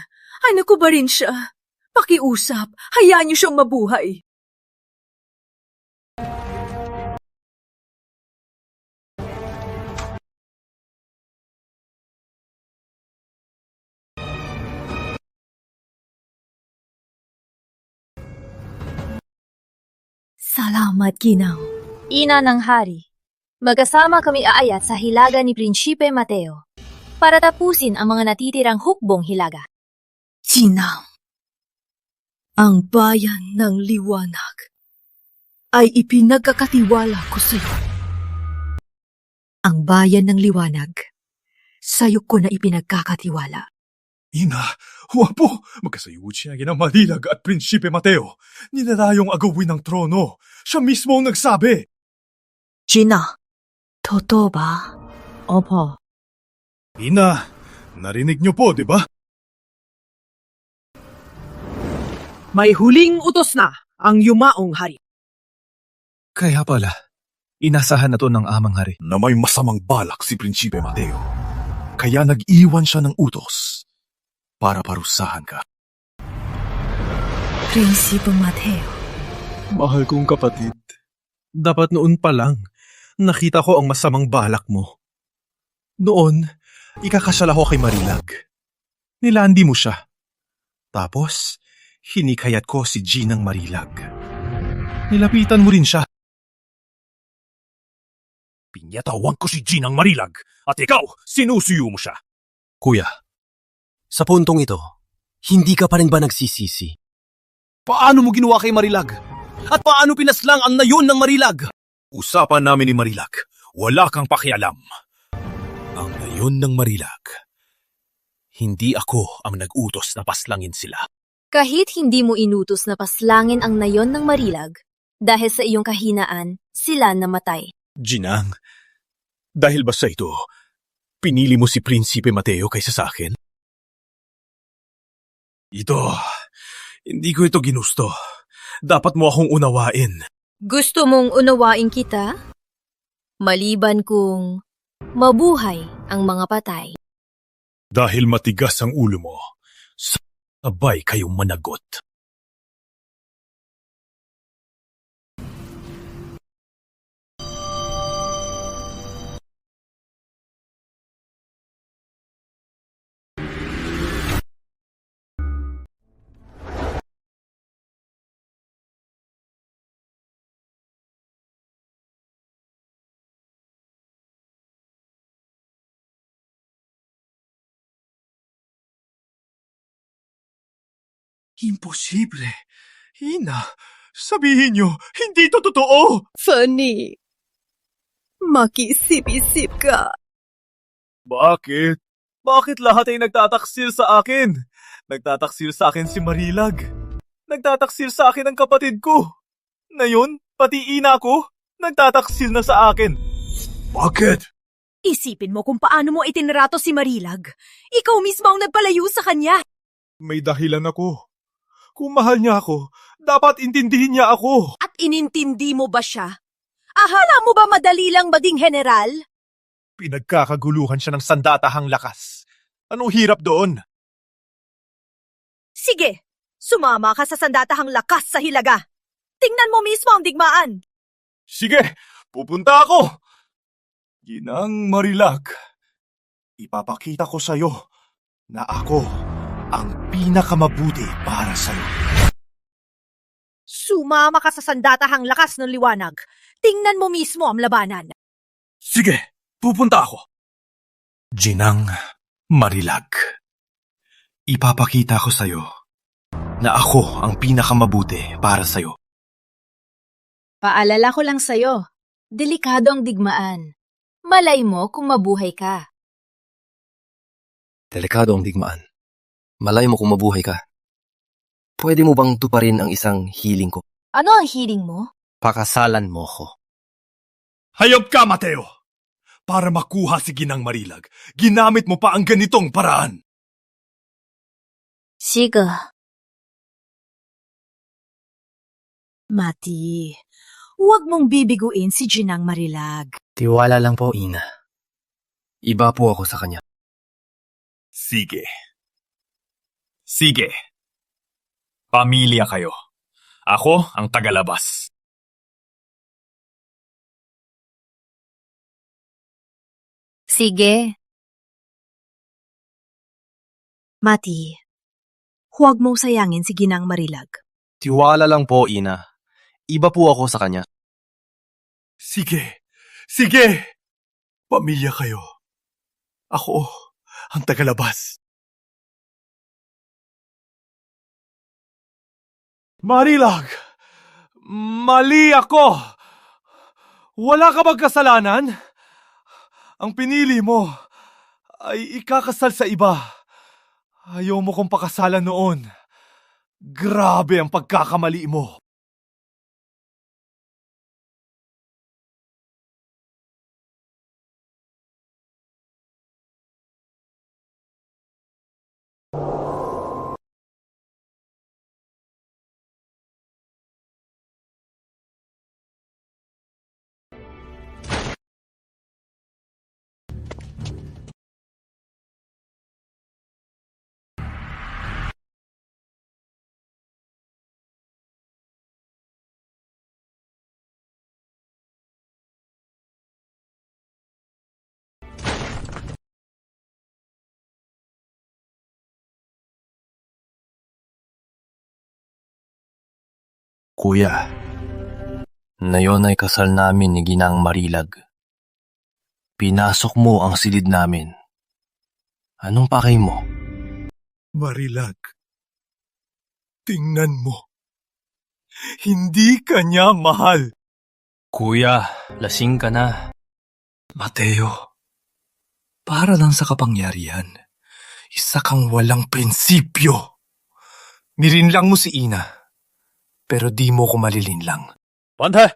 anak ko ba rin siya? Pakiusap, hayaan niyo siyang mabuhay. Salamat, Ginang. Ina ng hari, magkasama kami aayat sa hilaga ni Prinsipe Mateo para tapusin ang mga natitirang hukbong hilaga. Jinang, ang bayan ng liwanag ay ipinagkakatiwala ko sa iyo. Ang bayan ng liwanag, sa'yo ko na ipinagkakatiwala. Ina, huwag po! Magkasayod siya ng Marilag at Prinsipe Mateo. Ninarayong agawin ng trono. Siya mismo ang nagsabi. Gina, totoo ba? Opo. Ina, narinig niyo po, di ba? May huling utos na ang yumaong hari. Kaya pala, inasahan na to ng amang hari. Na may masamang balak si Prinsipe Mateo. Kaya nag-iwan siya ng utos para parusahan ka. Prinsipe Mateo. Mahal kong kapatid, dapat noon pa lang, nakita ko ang masamang balak mo. Noon, ikakasal ako kay Marilag. Nilandi mo siya. Tapos, hinikayat ko si Ginang Marilag. Nilapitan mo rin siya. Pinyatawan ko si Ginang Marilag at ikaw, sinusuyo mo siya. Kuya, sa puntong ito, hindi ka pa rin ba nagsisisi? Paano mo ginawa kay Marilag? At paano pinaslang ang nayon ng Marilag? Usapan namin ni Marilag. Wala kang pakialam. Ang nayon ng Marilag. Hindi ako ang nag-utos na paslangin sila. Kahit hindi mo inutos na paslangin ang nayon ng Marilag, dahil sa iyong kahinaan, sila namatay. Ginang, dahil ba sa ito, pinili mo si Prinsipe Mateo kaysa sa akin? Hindi ko ito ginusto. Dapat mo akong unawain. Gusto mong unawain kita? Maliban kung mabuhay ang mga patay. Dahil matigas ang ulo mo, sabay kayong managot. Imposible. Ina, sabihin niyo, hindi to totoo! Funny. Makisip-isip ka. Bakit? Bakit lahat ay nagtataksil sa akin? Nagtataksil sa akin si Marilag. Nagtataksil sa akin ang kapatid ko. Ngayon, pati ina ko, nagtataksil na sa akin. Bakit? Isipin mo kung paano mo itinrato si Marilag. Ikaw mismo ang nagpalayo sa kanya. May dahilan ako. Kung mahal niya ako, dapat intindihin niya ako. At inintindi mo ba siya? Ahala mo ba madali lang maging general? Pinagkakaguluhan siya ng sandatahang lakas. Anong hirap doon? Sige, sumama ka sa sandatahang lakas sa Hilaga. Tingnan mo mismo ang digmaan. Sige, pupunta ako. Ginang Marilag, ipapakita ko sa'yo na ako ang pinakamabuti para sa'yo. Sumama ka sa sandatahang lakas ng liwanag. Tingnan mo mismo ang labanan. Sige, pupunta ako. Ginang Marilag, ipapakita ko sa'yo na ako ang pinakamabuti para sa'yo. Paalala ko lang sa'yo, delikado ang digmaan. Malay mo kung mabuhay ka. Delikado ang digmaan. Malay mo kung mabuhay ka. Pwede mo bang tuparin ang isang hiling ko? Ano ang hiling mo? Pakasalan mo ko. Hayop ka, Mateo! Para makuha si Ginang Marilag, ginamit mo pa ang ganitong paraan. Siga. Mati, huwag mong bibiguin si Ginang Marilag. Tiwala lang po, Ina. Iba po ako sa kanya. Sige. Sige. Pamilya kayo. Ako ang tagalabas. Sige. Mati, huwag mong sayangin si Ginang Marilag. Tiwala lang po, Ina. Iba po ako sa kanya. Sige. Sige. Pamilya kayo. Ako ang tagalabas. Marilag! Mali ako! Wala ka bang kasalanan? Ang pinili mo ay ikakasal sa iba. Ayaw mo kong pakasalan noon. Grabe ang pagkakamali mo. Kuya, nayon ay kasal namin ni Ginang Marilag. Pinasok mo ang silid namin. Anong pakay mo? Marilag, tingnan mo. Hindi ka niya mahal. Kuya, lasing ka na. Mateo, para lang sa kapangyarihan, isa kang walang prinsipyo. Nirinlang mo si Ina, pero di mo ko malilinlang. Pantay!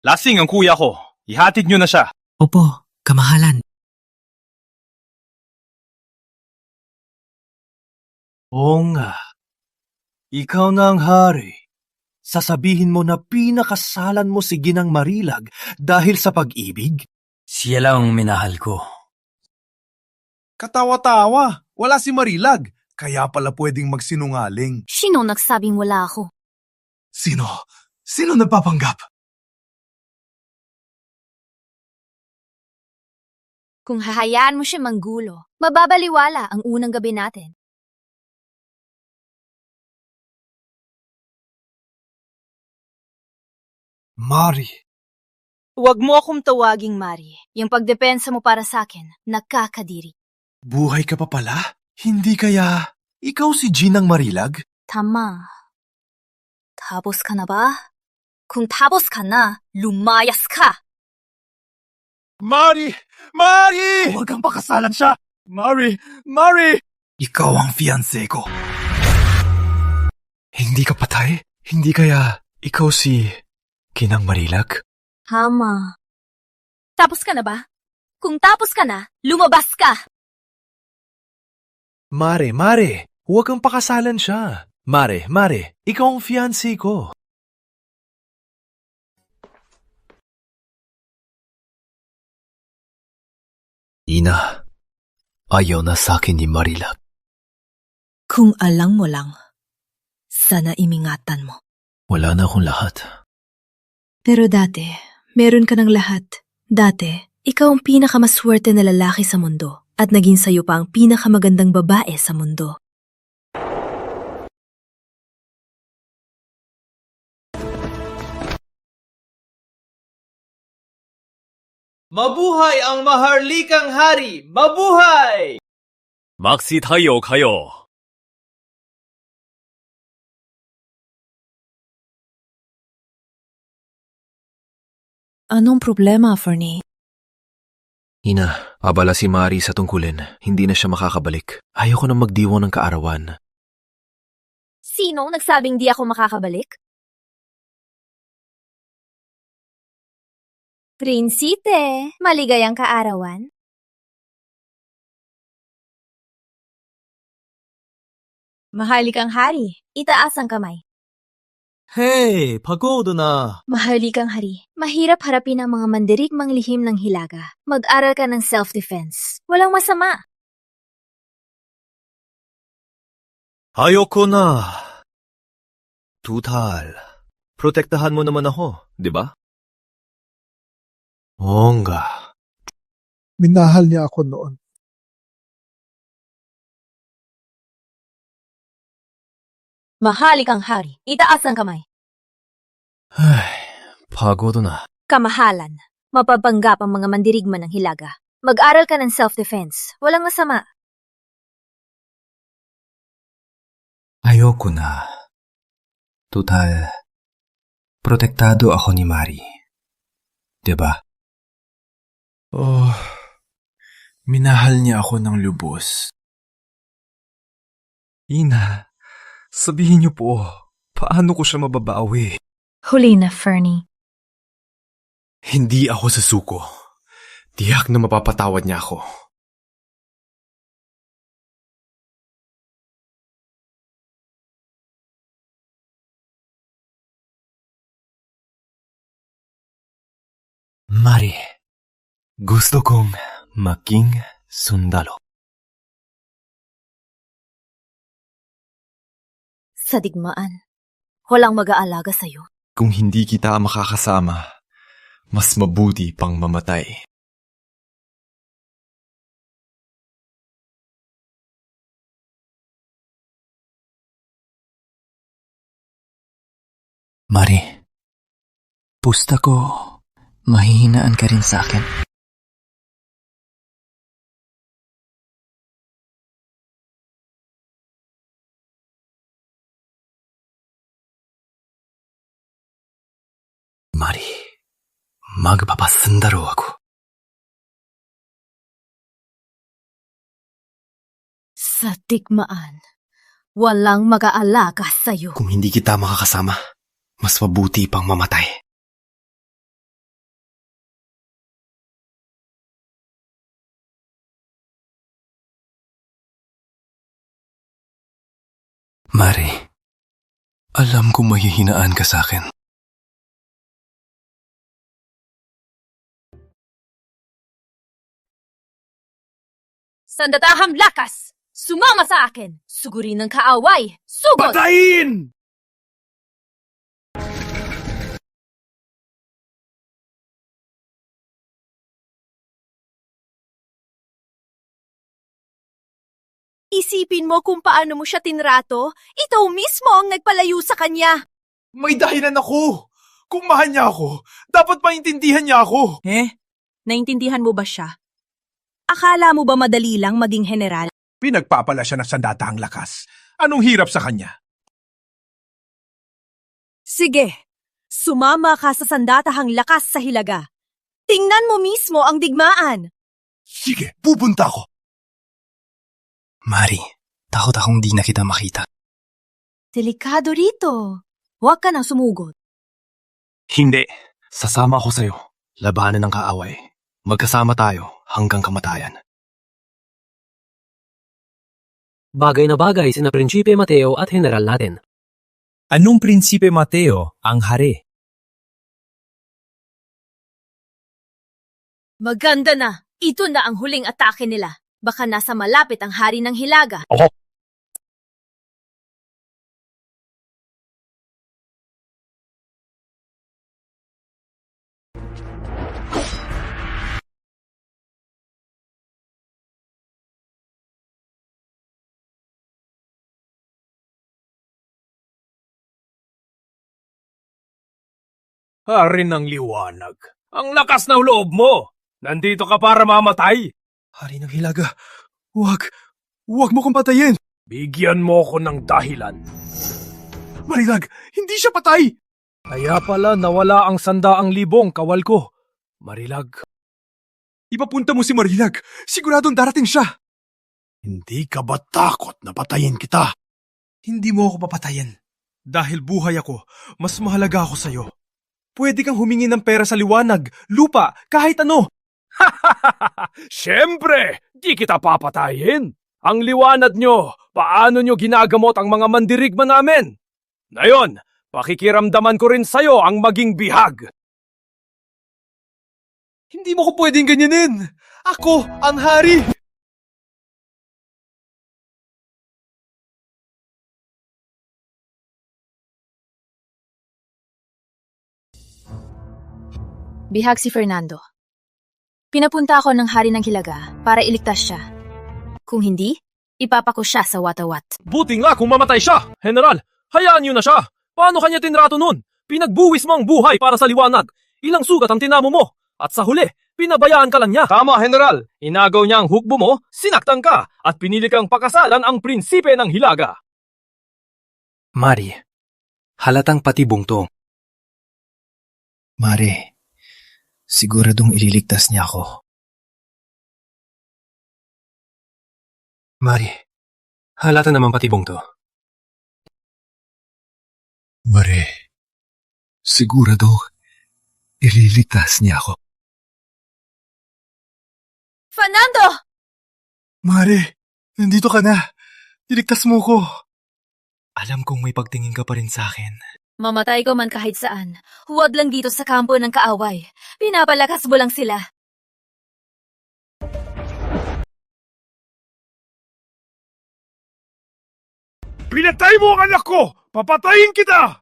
Lasing ang kuya ko. Ihatid niyo na siya. Opo, kamahalan. Oo nga. Ikaw na ang hari. Sasabihin mo na pinakasalan mo si Ginang Marilag dahil sa pag-ibig? Siya lang ang minahal ko. Katawa-tawa, wala si Marilag. Kaya pala pwedeng magsinungaling. Sino nagsabing wala ako? Sino? Sino nagpapanggap? Kung hahayaan mo siya manggulo, mababaliwala ang unang gabi natin. Mari. Huwag mo akong tawaging Mari. Yung pagdepensa mo para sa akin, nakakadiri. Buhay ka pa pala? Hindi kaya ikaw si Ginang Marilag? Tama. Tapos ka na ba? Kung tapos ka na, lumayas ka! Mari! Mari! Huwag kang pakasalan siya! Mari! Mari! Ikaw ang fiancé ko. Hindi ka patay? Hindi kaya ikaw si Ginang Marilag? Tama. Tapos ka na ba? Kung tapos ka na, lumabas ka! Mare, huwag kang pakasalan siya. Mare, ikaw ang fiancé ko. Ina, ayaw na sa akin ni Marilag. Kung alang mo lang, sana imingatan mo. Wala na akong lahat. Pero dati, meron ka ng lahat. Dati, ikaw ang pinakamaswerte na lalaki sa mundo at naging sayo pa ang pinakamagandang babae sa mundo. Mabuhay ang maharlikang hari! Mabuhay! Magsi tayo kayo. Anong problema, Fernie? Ina, abala si Mari sa tungkulin. Hindi na siya makakabalik. Ayoko na magdiwang ng kaarawan. Sino nagsabing di ako makakabalik? Prinsite, maligayang kaarawan. Maharlikang hari, itaas ang kamay. Hey, pagod na. Maharlikang hari, mahirap harapin ang mga mandirigmang lihim ng Hilaga. Mag-aral ka ng self-defense. Walang masama. Ayoko na. Tutal. Protektahan mo naman ako, di ba? Oo nga. Minahal niya ako noon. Maharlikang hari, itaas ang kamay. Ay, pagod na. Kamahalan, mapapanggap ang mga mandirigma ng Hilaga. Mag-aral ka ng self-defense. Walang masama. Ayoko na. Tutal, protektado ako ni Mari. Diba? Oh, minahal niya ako ng lubos. Ina, sabihin niyo po, paano ko siya mababawi? Huli na, Fernie. Hindi ako susuko. Tiyak na mapapatawad niya ako. Mari, gusto kong maging sundalo. Sa digmaan, walang mag-aalaga sa'yo. Kung hindi kita makakasama, mas mabuti pang mamatay. Mari, pusta ko, mahihinaan ka rin sa akin. Mari, magpapasundalo ako. Sa digmaan, walang mag-aalaga sa'yo. Kung hindi kita makakasama, mas mabuti pang mamatay. Mari, Alam kong mahihinaan ka sa akin. Sandatahang lakas! Sumama sa akin! Sugurin ng kaaway! Sugod! Patayin! Isipin mo kung paano mo siya tinrato. Ikaw mismo ang nagpalayo sa kanya. May dahilan ako! Kung mahal niya ako, dapat maintindihan niya ako! Naintindihan mo ba siya? Akala mo ba madali lang maging general? Pinagpapala siya ng sandatahang lakas. Anong hirap sa kanya? Sige, sumama ka sa sandatahang lakas sa Hilaga. Tingnan mo mismo ang digmaan. Sige, pupunta ako. Mari, takot akong di na kita makita. Delikado rito. Huwag ka nang sumugod. Hindi. Sasama ako sa'yo. Labanan ng kaaway. Magkasama tayo hanggang kamatayan. Bagay na bagay sina Prinsipe Mateo at General natin. Anong Prinsipe Mateo ang hari? Maganda na! Ito na ang huling atake nila. Baka nasa malapit ang hari ng Hilaga. Hari ng liwanag. Ang lakas ng loob mo! Nandito ka para mamatay! Hari ng Hilaga, huwag mo kong patayin! Bigyan mo ko ng dahilan. Marilag, hindi siya patay! Kaya pala nawala ang 100,000 kawal ko. Marilag. Ipapunta mo si Marilag. Siguradong darating siya. Hindi ka ba takot na patayin kita? Hindi mo ako papatayin. Dahil buhay ako, mas mahalaga ako sa'yo. Pwede kang humingi ng pera sa liwanag, lupa, kahit ano. Siyempre, di kita papatayin. Ang liwanag nyo, paano nyo ginagamot ang mga mandirigma namin? Ngayon, pakikiramdaman ko rin sa'yo ang maging bihag. Hindi mo ko pwedeng ganyanin. Ako ang hari. Bihag si Fernando. Pinapunta ako ng hari ng Hilaga para iligtas siya. Kung hindi, ipapako siya sa watawat. Buti nga kung mamatay siya, General. Hayaan niyo na siya. Paano kanya tinrato nun? Pinagbuwis mo ang buhay para sa liwanag. Ilang sugat ang tinamo mo. At sa huli, pinabayaan ka lang niya. Tama, General. Inagaw niya ang hukbo mo, sinaktan ka, at pinili kang pakasalan ang prinsipe ng Hilaga. Mari, halatang patibong to. Mari, siguradong ililigtas niya ako. Mari, halata naman patibong to. Mari, sigurado ililigtas niya ako. Fernando! Mari, nandito ka na. Iligtas mo ko. Alam kong may pagtingin ka pa rin sa akin. Mamatay ko man kahit saan. Huwag lang dito sa kampo ng kaaway. Pinapalakas mo lang sila. Pinatay mo ang anak ko! Papatayin kita!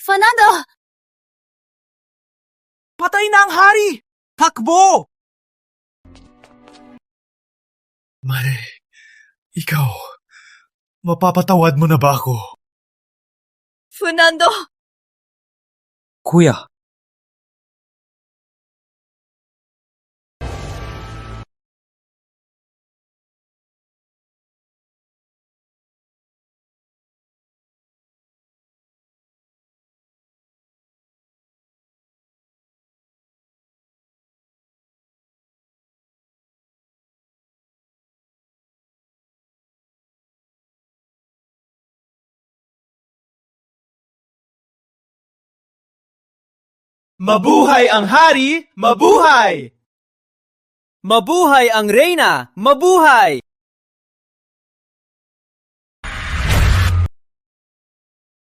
Fernando! Patay na ang hari! Takbo! Mare, ikaw, mapapatawad mo na ba ako? Fernando! Kuya, Mabuhay ang hari! Mabuhay! Mabuhay ang reyna! Mabuhay!